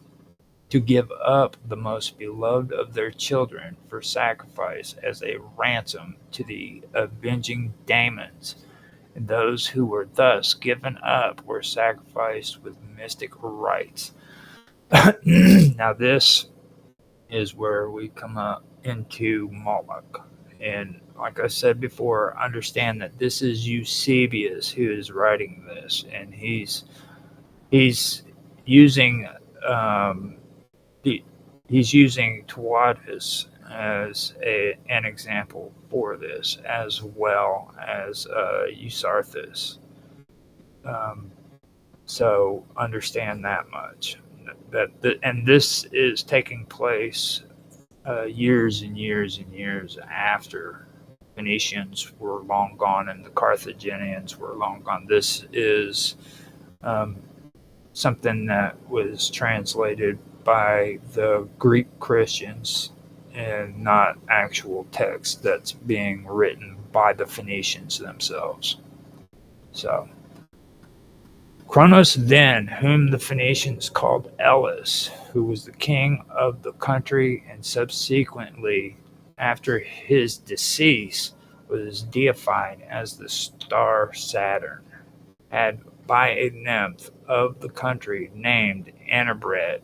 to give up the most beloved of their children for sacrifice as a ransom to the avenging daemons. And those who were thus given up were sacrificed with mystic rites. Now this is where we come up into Moloch. And like I said before, understand that this is Eusebius who is writing this, and he's using he's using Tawatis as an example for this, as well as Eusarthus. So understand that much. And this is taking place years and years and years after Phoenicians were long gone and the Carthaginians were long gone. This is something that was translated by the Greek Christians and not actual text that's being written by the Phoenicians themselves. So, Kronos then, whom the Phoenicians called Elis, who was the king of the country and subsequently, after his decease, was deified as the star Saturn, had by a nymph of the country named Anabret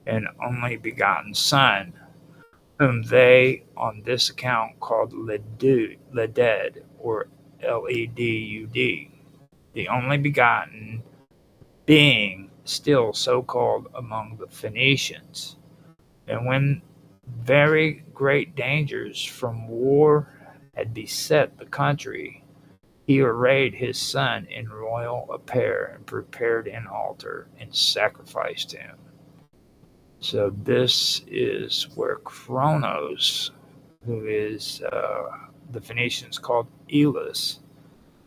an only begotten son, whom they on this account called Ledud, or Ledud, the only begotten being still so called among the Phoenicians, And when very great dangers from war had beset the country, he arrayed his son in royal apparel and prepared an altar and sacrificed him. So this is where Kronos, who is the Phoenicians called Elis,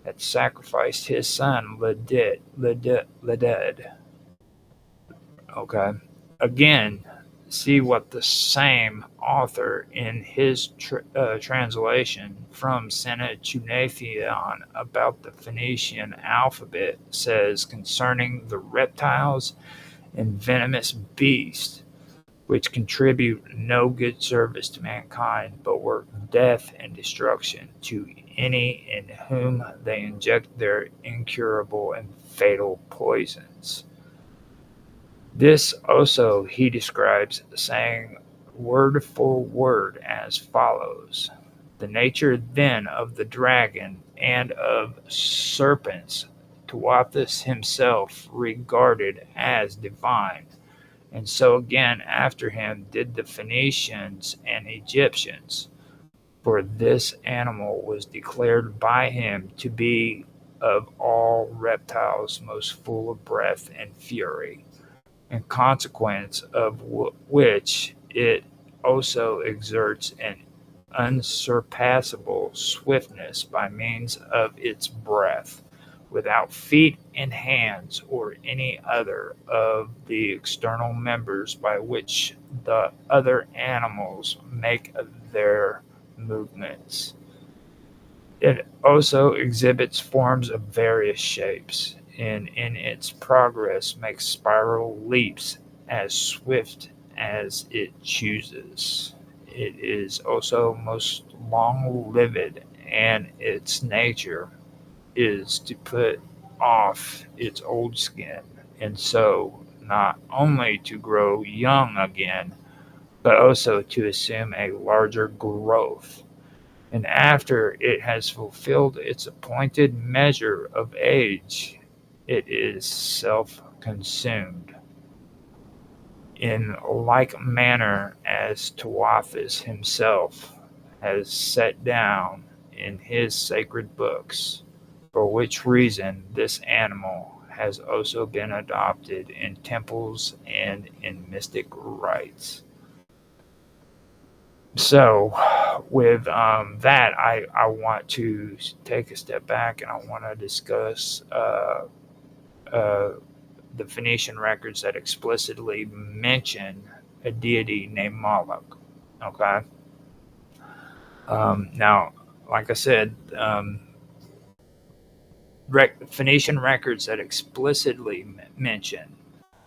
had sacrificed his son Leded. Okay. Again, see what the same author in his translation from Senecunathion about the Phoenician alphabet says concerning the reptiles and venomous beasts, which contribute no good service to mankind, but work death and destruction to any in whom they inject their incurable and fatal poisons. This also he describes, saying word for word as follows: the nature then of the dragon and of serpents Tuathus himself regarded as divine, and so again after him did the Phoenicians and Egyptians, for this animal was declared by him to be of all reptiles most full of breath and fury, in consequence of which it also exerts an unsurpassable swiftness by means of its breath, without feet and hands or any other of the external members by which the other animals make their movements. It also exhibits forms of various shapes, and in its progress makes spiral leaps as swift as it chooses. It is also most long-lived, and its nature is to put off its old skin, and so not only to grow young again, but also to assume a larger growth. And after it has fulfilled its appointed measure of age, it is self-consumed, in like manner as Tuathus himself has set down in his sacred books, for which reason this animal has also been adopted in temples and in mystic rites. So, with that, I want to take a step back and I want to discuss the Phoenician records that explicitly mention a deity named Moloch. Okay? Now, like I said, Phoenician records that explicitly mention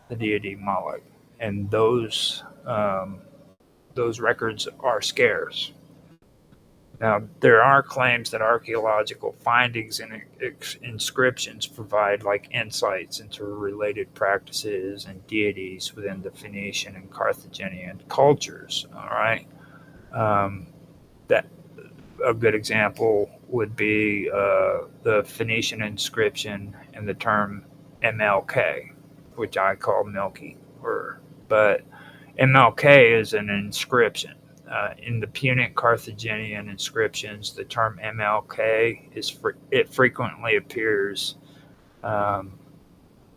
the deity Moloch, and those records are scarce. Now, there are claims that archaeological findings and inscriptions provide like insights into related practices and deities within the Phoenician and Carthaginian cultures. All right, that a good example would be the Phoenician inscription and the term MLK, which I call Milky, but MLK is an inscription. In the Punic Carthaginian inscriptions, the term MLK it frequently appears.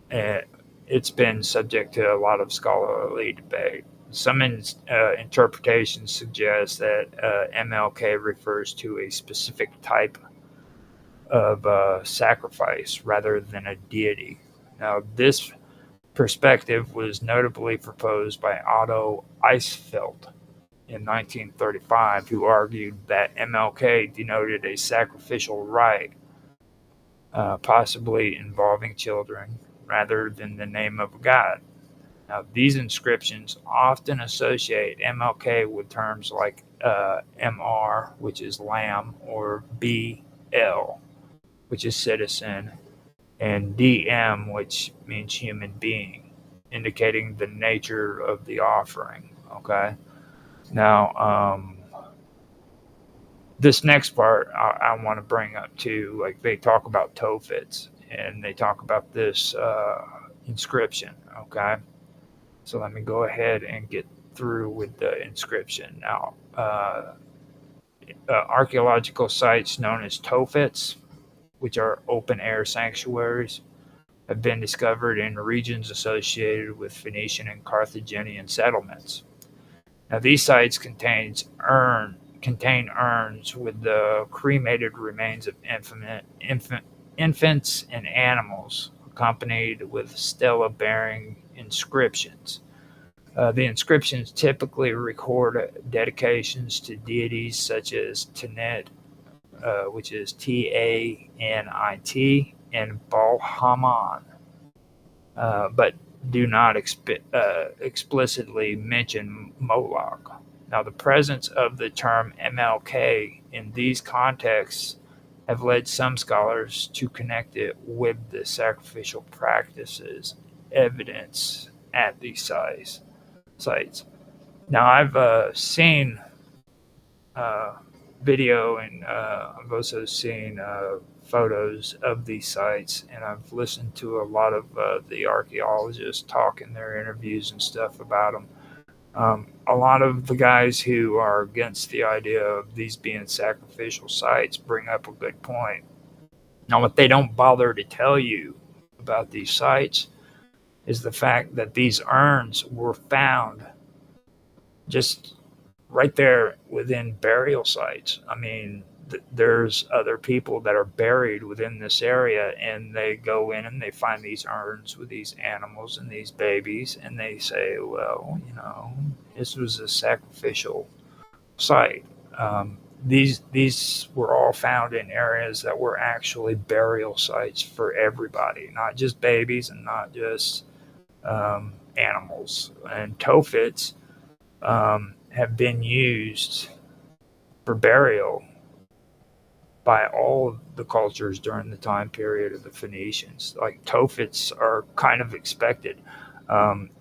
It's been subject to a lot of scholarly debate. Some interpretations suggest that MLK refers to a specific type of sacrifice rather than a deity. Now, this perspective was notably proposed by Otto Eisfeld in 1935, who argued that MLK denoted a sacrificial rite, possibly involving children, rather than the name of a god. Now, these inscriptions often associate MLK with terms like MR, which is lamb, or BL, which is citizen, and DM, which means human being, indicating the nature of the offering. Okay? Now, this next part I want to bring up too. Like, they talk about Tophets, and they talk about this inscription. Okay, so let me go ahead and get through with the inscription. Now, archaeological sites known as Tofits, which are open-air sanctuaries, have been discovered in regions associated with Phoenician and Carthaginian settlements. Now, these sites contain urns with the cremated remains of infants and animals, accompanied with stela-bearing inscriptions. The inscriptions typically record dedications to deities such as Tanit, which is Tanit, and Baal-Haman, but do not explicitly mention Moloch. Now, the presence of the term MLK in these contexts have led some scholars to connect it with the sacrificial practices evidence at these sites. Now, I've seen video, and I've also seen photos of these sites, and I've listened to a lot of the archaeologists talk in their interviews and stuff about them. A lot of the guys who are against the idea of these being sacrificial sites bring up a good point. Now, what they don't bother to tell you about these sites is the fact that these urns were found just right there within burial sites. I mean, there's other people that are buried within this area, and they go in and they find these urns with these animals and these babies, and they say, well, this was a sacrificial site. These were all found in areas that were actually burial sites for everybody, not just babies and not just animals. And Tofits have been used for burial by all of the cultures during the time period of the Phoenicians. Like, Tofits are kind of expected.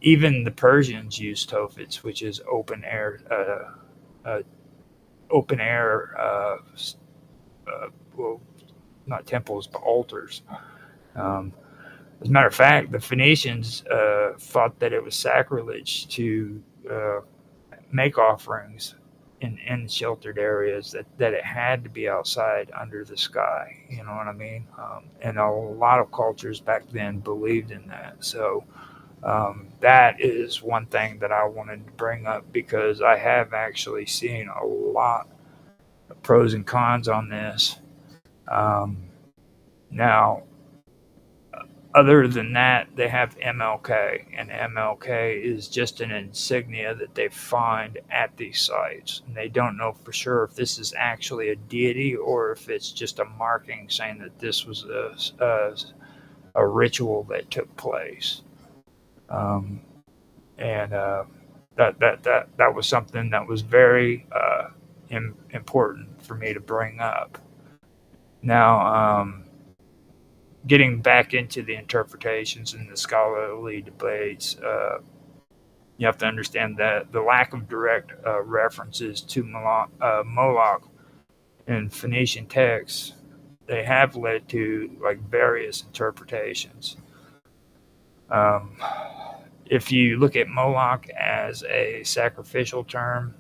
Even the Persians used Tofits, which is open air, well, not temples, but altars. As a matter of fact, the Phoenicians thought that it was sacrilege to make offerings in sheltered areas, that it had to be outside under the sky. You know what I mean? And a lot of cultures back then believed in that. So that is one thing that I wanted to bring up, because I have actually seen a lot of pros and cons on this. Now, other than that, they have MLK, and MLK is just an insignia that they find at these sites. And they don't know for sure if this is actually a deity or if it's just a marking saying that this was a ritual that took place. That was something that was very important for me to bring up. Now, getting back into the interpretations and the scholarly debates, you have to understand that the lack of direct references to Moloch in Phoenician texts, they have led to various interpretations. If you look at Moloch as a sacrificial term,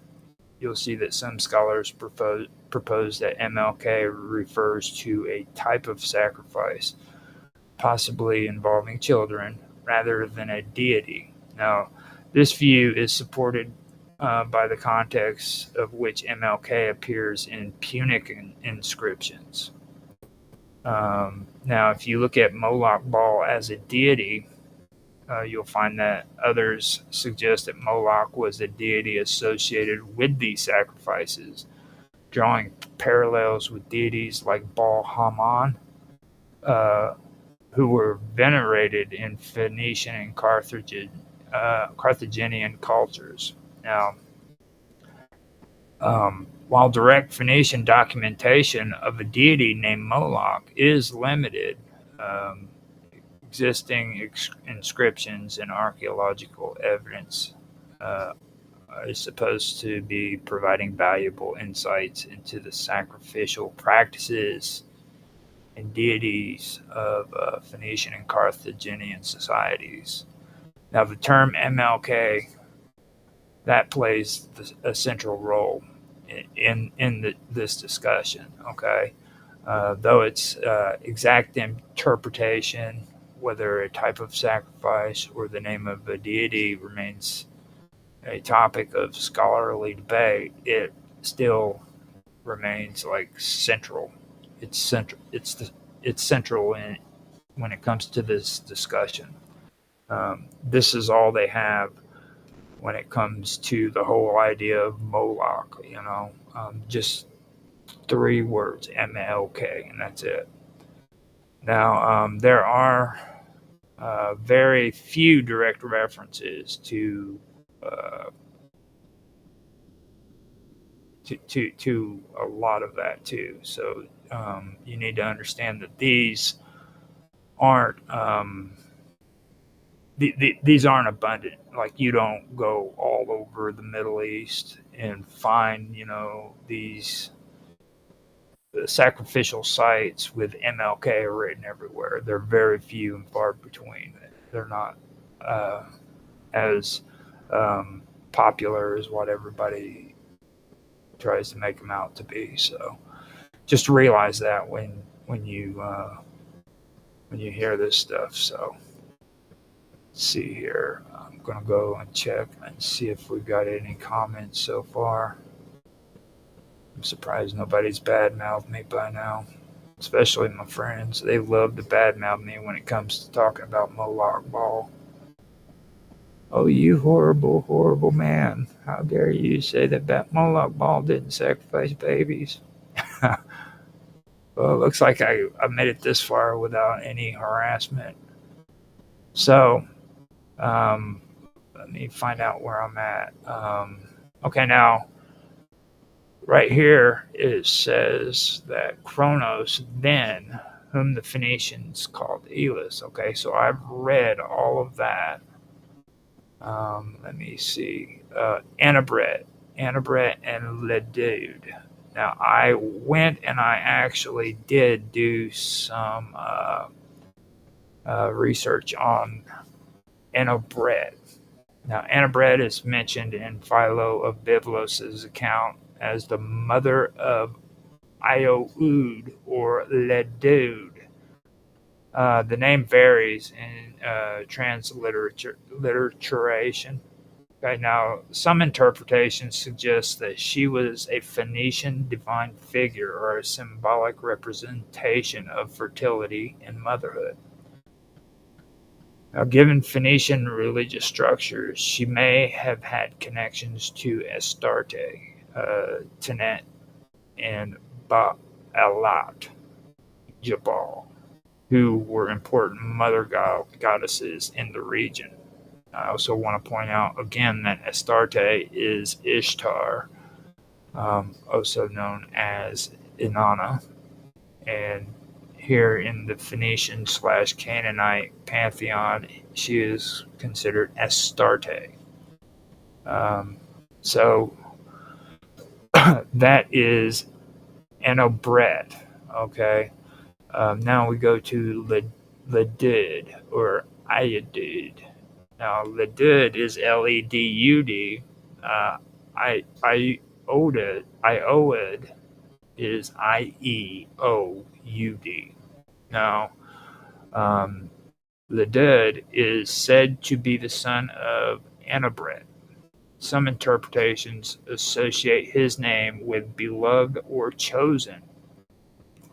you'll see that some scholars propose that MLK refers to a type of sacrifice, possibly involving children, rather than a deity. Now, this view is supported by the context of which MLK appears in Punic inscriptions. Now, if you look at Moloch Baal as a deity, you'll find that others suggest that Moloch was a deity associated with these sacrifices, drawing parallels with deities like Baal-Haman, who were venerated in Phoenician and Carthaginian cultures. Now, while direct Phoenician documentation of a deity named Moloch is limited, existing inscriptions and archaeological evidence is supposed to be providing valuable insights into the sacrificial practices and deities of Phoenician and Carthaginian societies. Now, the term MLK that plays a central role in this discussion. Okay, though its exact interpretation, whether a type of sacrifice or the name of a deity, remains a topic of scholarly debate, it still remains like central. It's central. It's central when it comes to this discussion. This is all they have when it comes to the whole idea of Moloch. Just 3 words, MLK, and that's it. Now, there are very few direct references to a lot of that too. So you need to understand that these aren't these aren't abundant. Like, you don't go all over the Middle East and find these sacrificial sites with MLK written everywhere. They're very few and far between. They're not as popular as what everybody tries to make them out to be. So just realize that when you hear this stuff. So let's see here. I'm gonna go and check and see if we've got any comments so far. I'm surprised nobody's badmouthed me by now, especially my friends. They love to badmouth me when it comes to talking about Moloch Ball. Oh, you horrible, horrible man. How dare you say that Moloch Ball didn't sacrifice babies? Well, it looks like I made it this far without any harassment. So, let me find out where I'm at. Okay, now, right here it says that Kronos, then, whom the Phoenicians called Elis. Okay, so I've read all of that. Let me see. Anabret, and Ledude. Now, I went and I actually did do some research on Anabret. Now, Anabret is mentioned in Philo of Byblos' account as the mother of Ioud or Ledude. The name varies in transliteration. Okay, now, some interpretations suggest that she was a Phoenician divine figure or a symbolic representation of fertility and motherhood. Now, given Phoenician religious structures, she may have had connections to Astarte, Tenet, and Baalat, Jabal, who were important mother goddesses in the region. I also want to point out again that Astarte is Ishtar, also known as Inanna, and here in the Phoenician/Canaanite pantheon, she is considered Astarte. So that is Anobret. Okay. Now we go to Ledud or Iadud. Now, Ledud is Ledud. Ioud is Ieoud. Now, Ledud is said to be the son of Anabret. Some interpretations associate his name with beloved or chosen,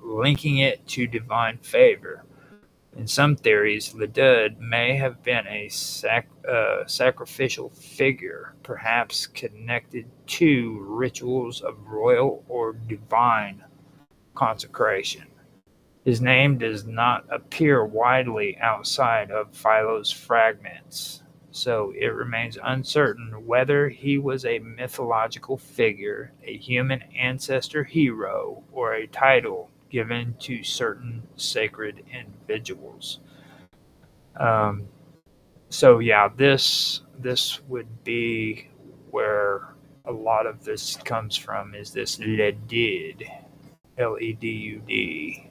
linking it to divine favor. In some theories, Ledud may have been a sacrificial figure, perhaps connected to rituals of royal or divine consecration. His name does not appear widely outside of Philo's fragments, so it remains uncertain whether he was a mythological figure, a human ancestor hero, or a title given to certain sacred individuals. So yeah, this would be where a lot of this comes from, is this Ledud, Ledud,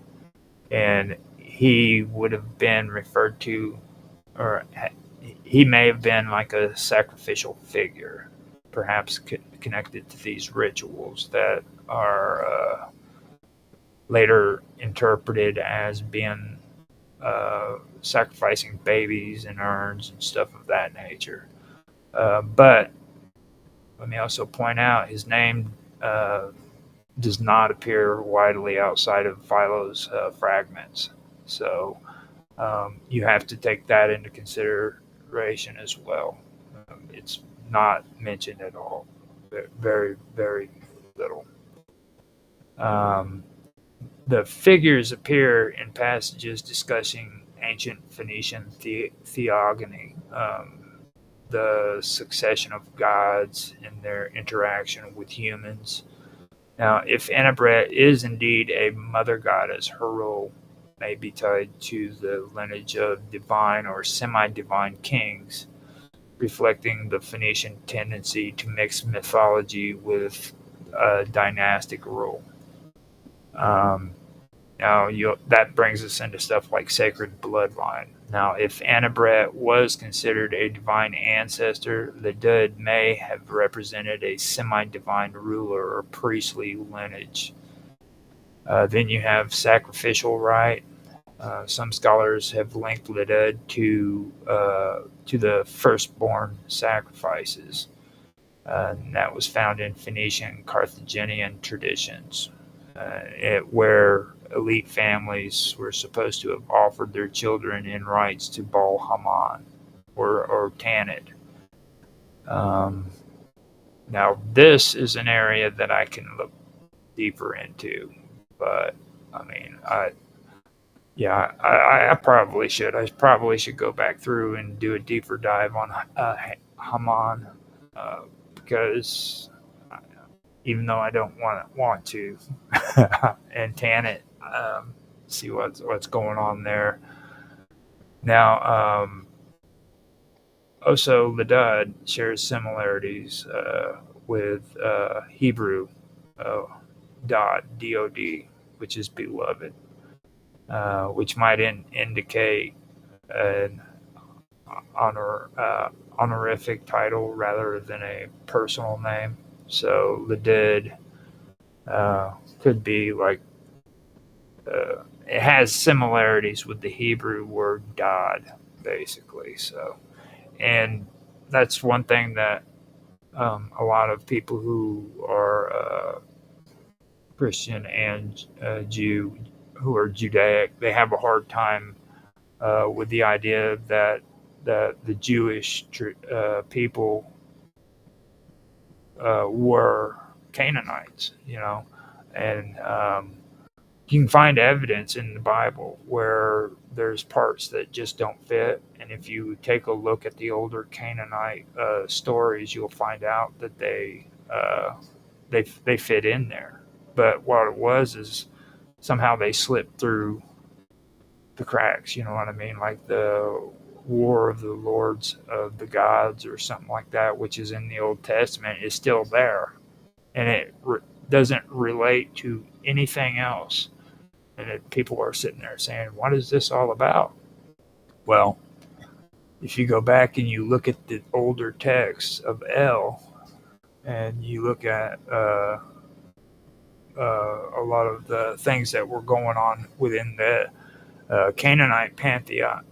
and he would have been referred to, or he may have been like a sacrificial figure. perhaps connected to these rituals that are later interpreted as being sacrificing babies in urns and stuff of that nature. But let me also point out his name does not appear widely outside of Philo's fragments. So you have to take that into consideration as well. It's not mentioned at all. Very, very little. The figures appear in passages discussing ancient Phoenician theogony, the succession of gods and their interaction with humans. Now, if Annabret is indeed a mother goddess, her role may be tied to the lineage of divine or semi-divine kings, reflecting the Phoenician tendency to mix mythology with dynastic rule. Now, that brings us into stuff like sacred bloodline. Now, if Annabret was considered a divine ancestor, the Dud may have represented a semi-divine ruler or priestly lineage. Then you have sacrificial rite. Some scholars have linked the Dud to the firstborn sacrifices. And that was found in Phoenician Carthaginian traditions, where elite families were supposed to have offered their children in rites to Baal Haman or Tanit. Now, this is an area that I can look deeper into, but I mean, I probably should. I probably should go back through and do a deeper dive on Haman, because even though I don't want to, and Tanit, see what's going on there. Now, also the Dud shares similarities with Hebrew Dod, D-O-D, which is beloved, which might indicate an honorific title rather than a personal name. So the Dud could be like, it has similarities with the Hebrew word Dodd, basically. So, and that's one thing that a lot of people who are Christian and Jew, who are Judaic, they have a hard time with the idea that the Jewish people were Canaanites, and you can find evidence in the Bible where there's parts that just don't fit. And if you take a look at the older Canaanite stories, you'll find out that they fit in there. But what it was is somehow they slipped through the cracks, you know what I mean? Like the War of the Lords of the Gods or something like that, which is in the Old Testament, is still there. And it doesn't relate to anything else. And people are sitting there saying, what is this all about? Well, if you go back and you look at the older texts of El, and you look at a lot of the things that were going on within the Canaanite pantheon,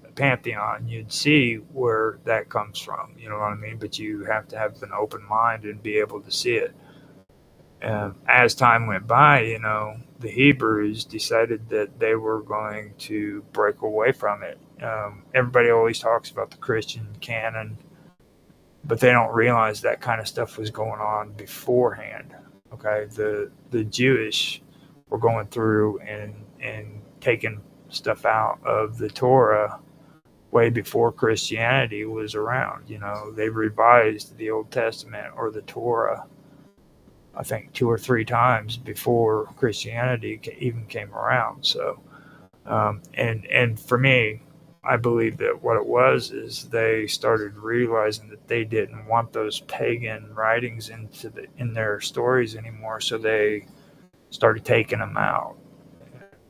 you'd see where that comes from. You know what I mean? But you have to have an open mind and be able to see it. As time went by, the Hebrews decided that they were going to break away from it. Everybody always talks about the Christian canon, but they don't realize that kind of stuff was going on beforehand. Okay, the Jewish were going through and taking stuff out of the Torah way before Christianity was around. They revised the Old Testament or the Torah, I think 2 or 3 times before Christianity even came around. So, and for me, I believe that what it was is they started realizing that they didn't want those pagan writings in their stories anymore. So they started taking them out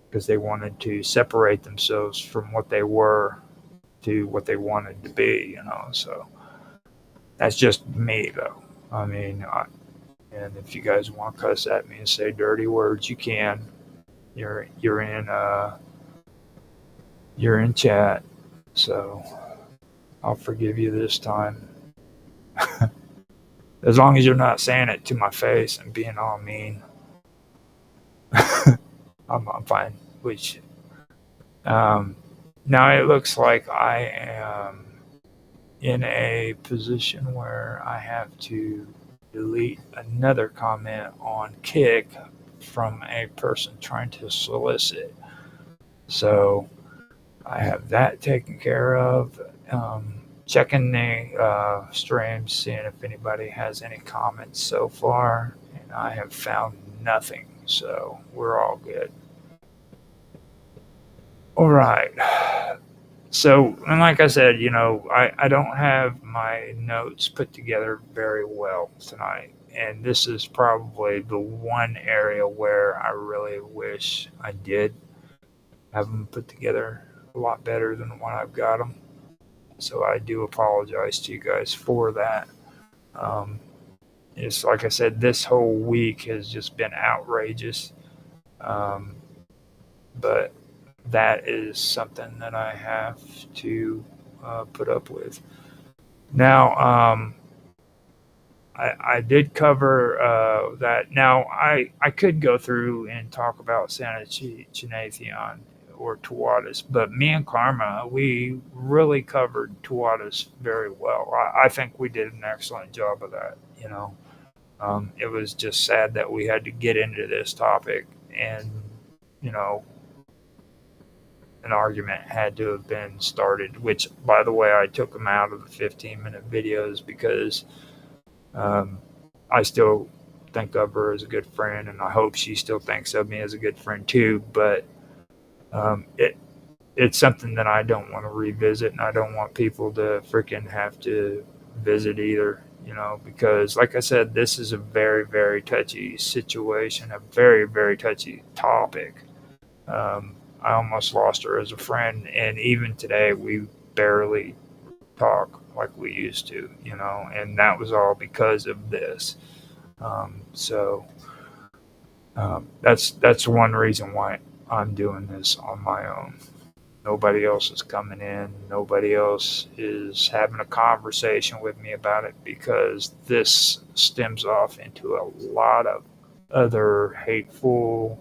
because they wanted to separate themselves from what they were to what they wanted to be. So that's just me, though. I mean, and if you guys want to cuss at me and say dirty words, you can. You're in chat, so I'll forgive you this time. As long as you're not saying it to my face and being all mean, I'm fine. Which now it looks like I am in a position where I have to delete another comment on Kick from a person trying to solicit. So I have that taken care of. Checking the streams, seeing if anybody has any comments so far, and I have found nothing. So we're all good. All right. So, and like I said, I don't have my notes put together very well tonight. And this is probably the one area where I really wish I did have them put together a lot better than what I've got them. So I do apologize to you guys for that. It's like I said, this whole week has just been outrageous. But that is something that I have to put up with. Now, I did cover that. Now, I could go through and talk about Santa Chinathion or Tawadas, but me and Karma, we really covered Tawadas very well. I think we did an excellent job of that, It was just sad that we had to get into this topic and, an argument had to have been started, which, by the way, I took them out of the 15-minute videos because I still think of her as a good friend, and I hope she still thinks of me as a good friend too, but it's something that I don't want to revisit, and I don't want people to freaking have to visit either, because like I said, this is a very, very touchy situation, a very, very touchy topic. I almost lost her as a friend, and even today we barely talk like we used to, and that was all because of this. That's one reason why I'm doing this on my own. Nobody else is coming in. Nobody else is having a conversation with me about it, because this stems off into a lot of other hateful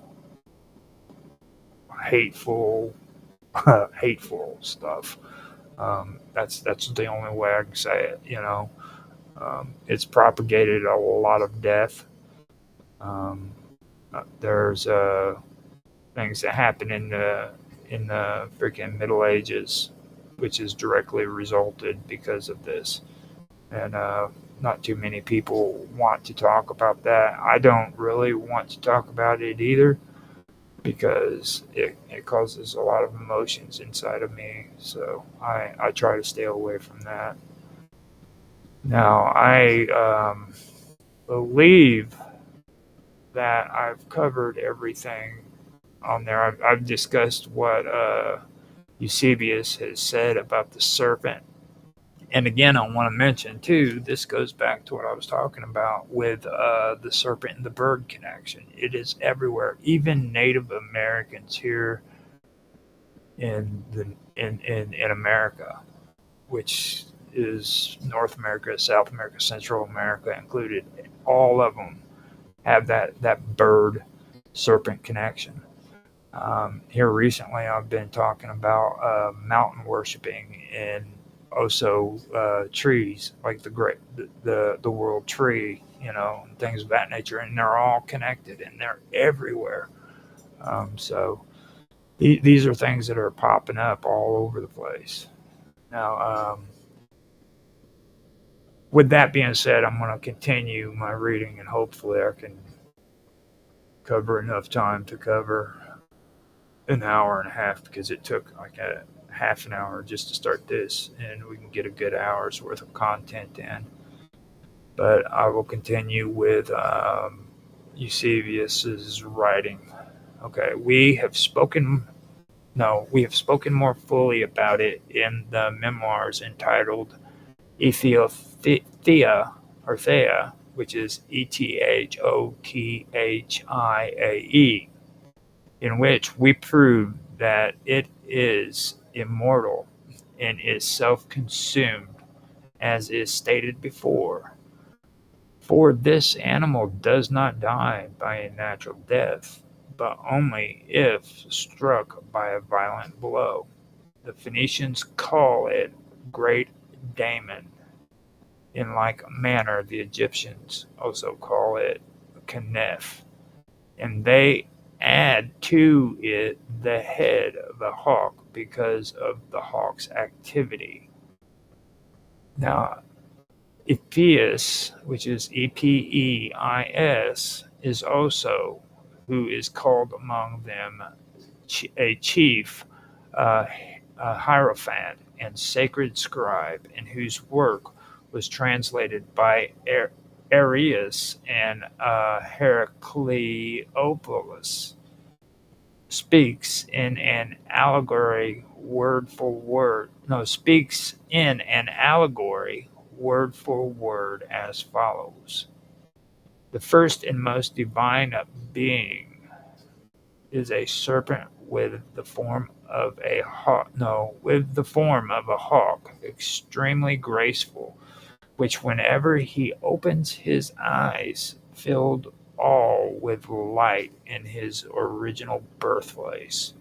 stuff. That's the only way I can say it. It's propagated a lot of death. There's things that happen in the freaking Middle Ages, which has directly resulted because of this, and not too many people want to talk about that. I don't really want to talk about it either, because it causes a lot of emotions inside of me, so I try to stay away from that. Now, I believe that I've covered everything on there. I've discussed what Eusebius has said about the serpent. And again, I want to mention, too, this goes back to what I was talking about with the serpent and the bird connection. It is everywhere. Even Native Americans here in America, which is North America, South America, Central America included, all of them have that bird serpent connection. Here recently, I've been talking about mountain worshiping and also trees, like the world tree, and things of that nature, and they're all connected and they're everywhere. So these are things that are popping up all over the place. Now, with that being said, I'm going to continue my reading, and hopefully I can cover enough time to cover an hour and a half, because it took like a half an hour just to start this, and we can get a good hour's worth of content in. But I will continue with Eusebius's writing. Okay, we have spoken more fully about it in the memoirs entitled Thea, which is Ethothhiae, in which we prove that it is immortal and is self-consumed, as is stated before. For this animal does not die by a natural death, but only if struck by a violent blow. The Phoenicians call it Great Daemon. In like manner, the Egyptians also call it Kneph, and they add to it the head of a hawk because of the hawk's activity. Now, Epeus, which is Epeis, is also who is called among them a chief, a hierophant, and sacred scribe, and whose work was translated by Arius and Heracleopolis, speaks in an allegory word for word as follows. The first and most divine being is a serpent with the form of a hawk, extremely graceful, which whenever he opens his eyes, filled all with light in his original birthplace.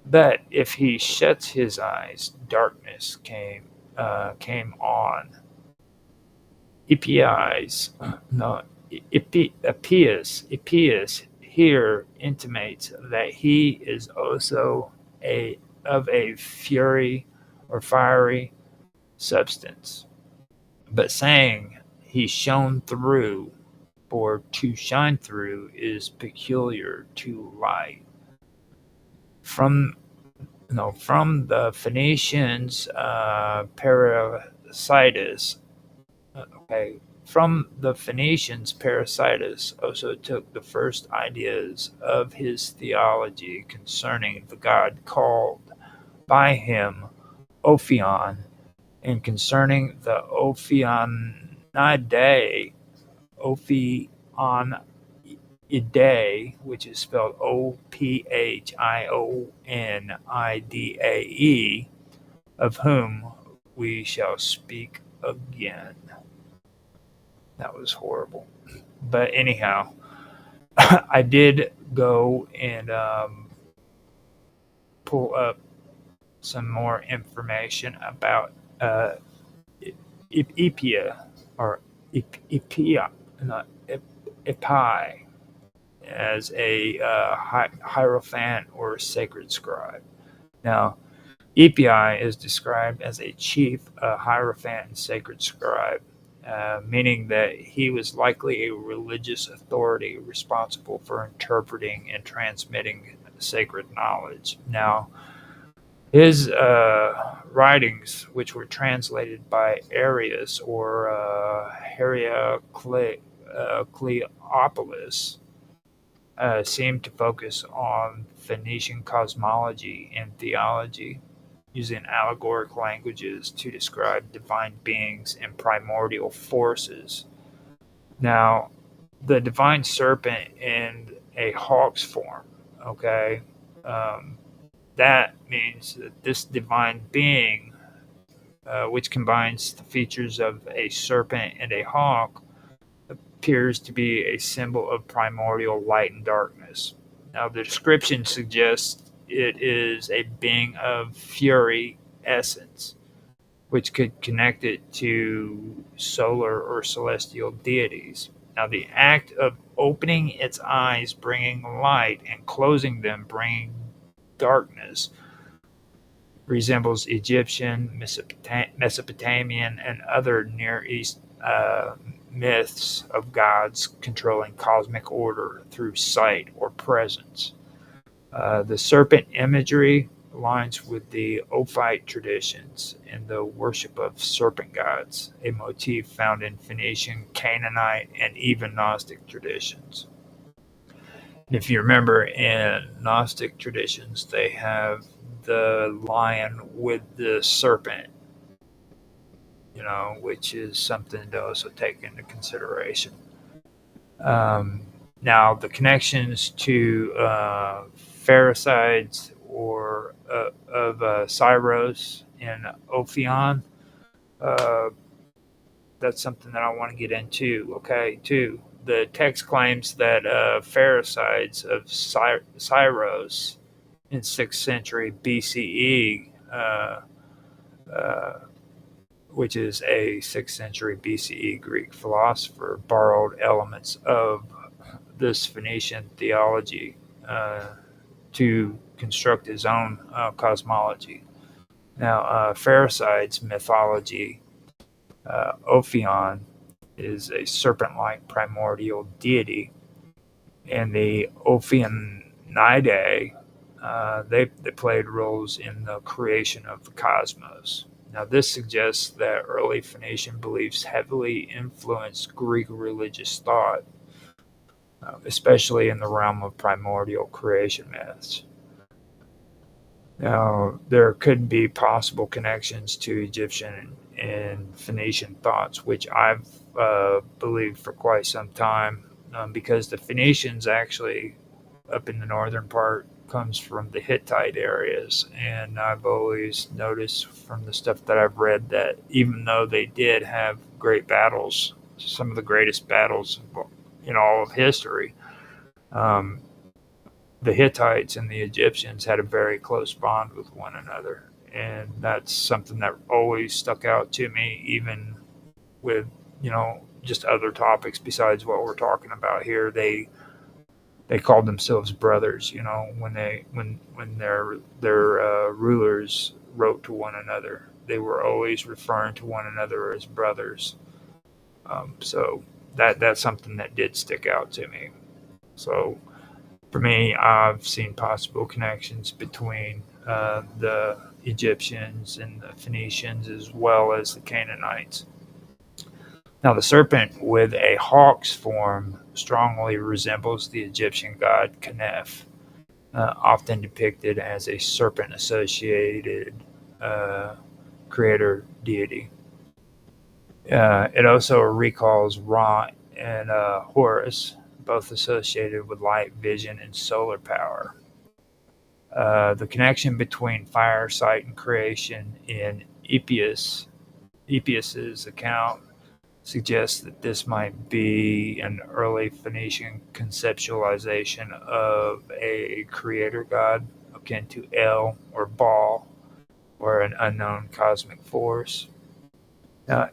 But if he shuts his eyes, darkness came on. Epeus here intimates that he is also of a fury or fiery substance, but saying he shone through, for to shine through is peculiar to light. From the Phoenicians, Parasitus. From the Phoenicians, Parasitus also took the first ideas of his theology concerning the god called by him Ophion, and concerning the Ophionidae, which is spelled Ophionnidae, of whom we shall speak again. That was horrible. But anyhow, I did go and pull up some more information about Epia, or Epia, not Epi, as a hierophant or sacred scribe. Now, Epi is described as a chief hierophant and sacred scribe, meaning that he was likely a religious authority responsible for interpreting and transmitting sacred knowledge. Now, his writings, which were translated by Arius or Heracleopolis, seem to focus on Phoenician cosmology and theology, using allegoric languages to describe divine beings and primordial forces. Now, the divine serpent in a hawk's form, that means that this divine being, which combines the features of a serpent and a hawk, appears to be a symbol of primordial light and darkness. Now, the description suggests it is a being of fury essence, which could connect it to solar or celestial deities. Now, the act of opening its eyes bringing light and closing them bringing darkness resembles Egyptian, Mesopotamian, and other Near East myths of gods controlling cosmic order through sight or presence. The serpent imagery aligns with the Ophite traditions and the worship of serpent gods, a motif found in Phoenician, Canaanite, and even Gnostic traditions. And if you remember, in Gnostic traditions, they have the lion with the serpent, which is something to also take into consideration. Now, the connections to Pherecydes or of Syros and Ophion, that's something that I want to get into. Okay, too. The text claims that Pherecydes of Syros in 6th century BCE, which is a 6th century BCE Greek philosopher, borrowed elements of this Phoenician theology to construct his own cosmology. Now, Pherecydes' mythology, Ophion, is a serpent-like primordial deity, and the Ophionidae, they played roles in the creation of the cosmos. Now, this suggests that early Phoenician beliefs heavily influenced Greek religious thought, especially in the realm of primordial creation myths. Now, there could be possible connections to Egyptian and Phoenician thoughts, which I've believed for quite some time, because the Phoenicians actually, up in the northern part, comes from the Hittite areas, and I've always noticed from the stuff that I've read that even though they did have great battles, some of the greatest battles in all of history, the Hittites and the Egyptians had a very close bond with one another, and that's something that always stuck out to me, even with just other topics besides what we're talking about here. They called themselves brothers, when their rulers wrote to one another. They were always referring to one another as brothers. So that's something that did stick out to me. So for me, I've seen possible connections between the Egyptians and the Phoenicians as well as the Canaanites. Now, the serpent with a hawk's form strongly resembles the Egyptian god Kneph, often depicted as a serpent-associated creator deity. It also recalls Ra and Horus, both associated with light, vision, and solar power. The connection between fire, sight, and creation in Epius's account suggests that this might be an early Phoenician conceptualization of a creator god akin to El or Baal, or an unknown cosmic force. Now,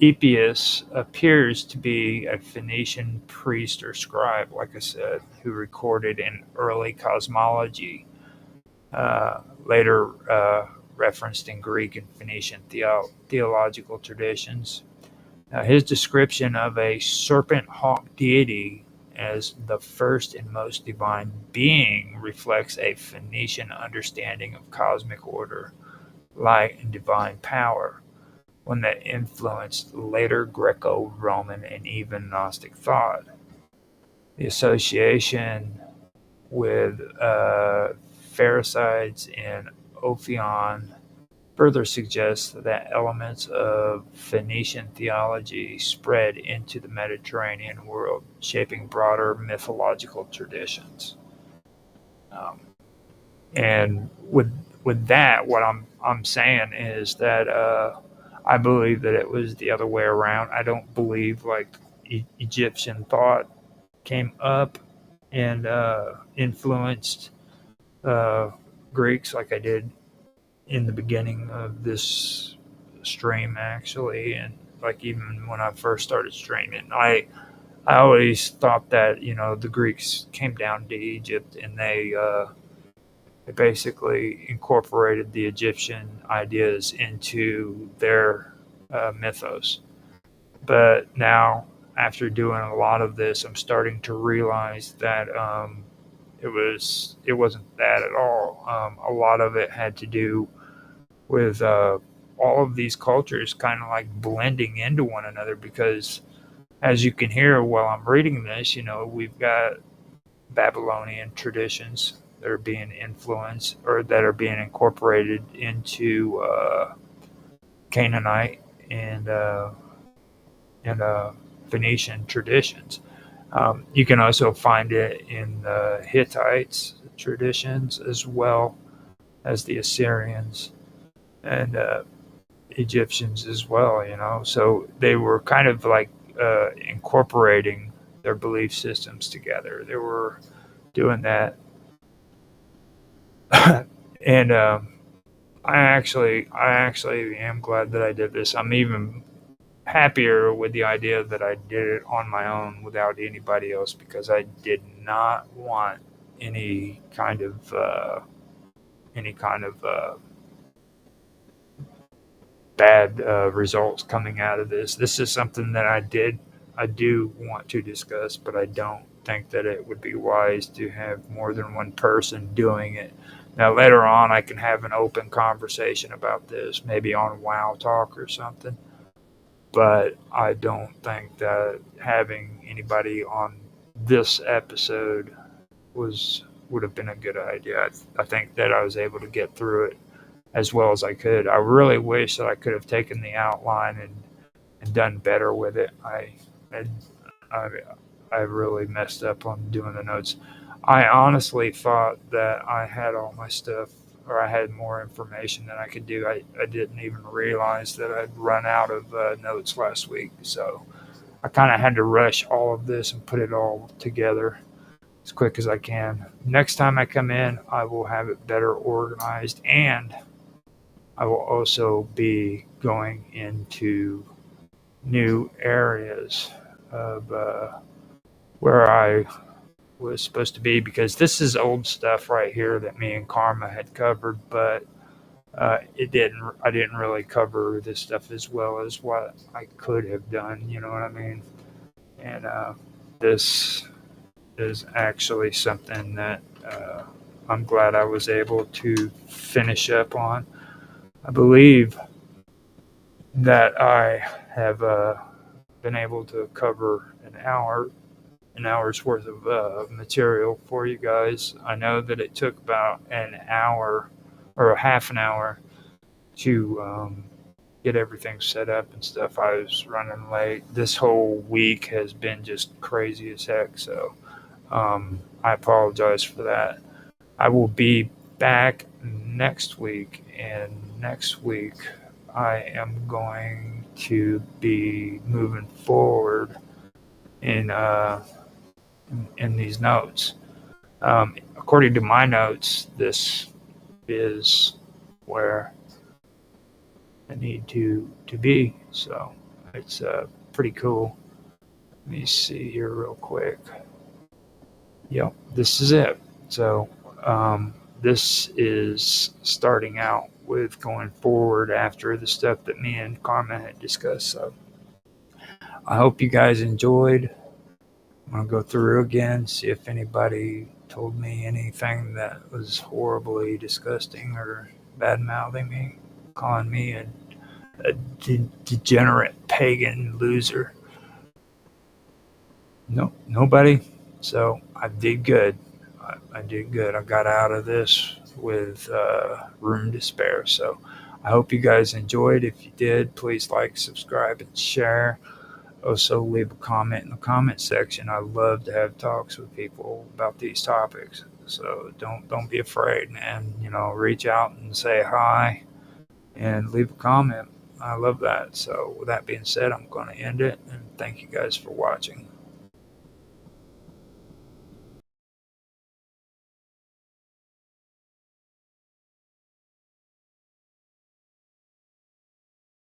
Epius appears to be a Phoenician priest or scribe, like I said, who recorded an early cosmology, later referenced in Greek and Phoenician theological traditions. His description of a serpent-hawk deity as the first and most divine being reflects a Phoenician understanding of cosmic order, light, and divine power, one that influenced later Greco-Roman and even Gnostic thought. The association with Pherecydes and Ophion further suggests that elements of Phoenician theology spread into the Mediterranean world, shaping broader mythological traditions. And with that, what I'm saying is that I believe that it was the other way around. I don't believe Egyptian thought came up and influenced Greeks like I did in the beginning of this stream, actually, and even when I first started streaming, I always thought that the Greeks came down to Egypt and they basically incorporated the Egyptian ideas into their mythos. But now, after doing a lot of this, I'm starting to realize that it wasn't that at all. A lot of it had to do with all of these cultures kind of blending into one another, because as you can hear while I'm reading this, we've got Babylonian traditions that are being influenced or that are being incorporated into Canaanite and Phoenician traditions. You can also find it in the Hittites traditions as well as the Assyrians and Egyptians as well, you know. So they were kind of like incorporating their belief systems together. They were doing that. And I actually am glad that I did this. I'm even happier with the idea that I did it on my own without anybody else, because I did not want any kind of bad results coming out of this. This is something that I do want to discuss, but I don't think that it would be wise to have more than one person doing it. Now later on, I can have an open conversation about this, maybe on WoW Talk or something. But I don't think that having anybody on this episode would have been a good idea. I think that I was able to get through it as well as I could. I really wish that I could have taken the outline and done better with it. I I really messed up on doing the notes. I honestly thought that I had all my stuff, or I had more information than I could do. I didn't even realize that I'd run out of notes last week. So I kind of had to rush all of this and put it all together as quick as I can. Next time I come in, I will have it better organized, and I will also be going into new areas of where I was supposed to be, because this is old stuff right here that me and Karma had covered, but I didn't really cover this stuff as well as what I could have done, you know what I mean? And this is actually something that I'm glad I was able to finish up on. I believe that I have been able to cover an hour's worth of material for you guys. I know that it took about an hour or a half an hour to get everything set up and stuff. I was running late. This whole week has been just crazy as heck, so I apologize for that. I will be back next week, and next week I am going to be moving forward in these notes. According to my notes, this is where I need to be. So it's pretty cool. Let me see here real quick. Yep, this is it. So this is starting out with going forward after the stuff that me and Karma had discussed. So I hope you guys enjoyed. I'm going to go through again, see if anybody told me anything that was horribly disgusting or bad-mouthing me, calling me a degenerate pagan loser. No, nobody. So I did good. I did good. I got out of this with room to spare. So I hope you guys enjoyed. If you did, please like, subscribe, and share. Also, leave a comment in the comment section. I love to have talks with people about these topics. So don't be afraid, man. You know, reach out and say hi and leave a comment. I love that. So with that being said, I'm going to end it, and thank you guys for watching.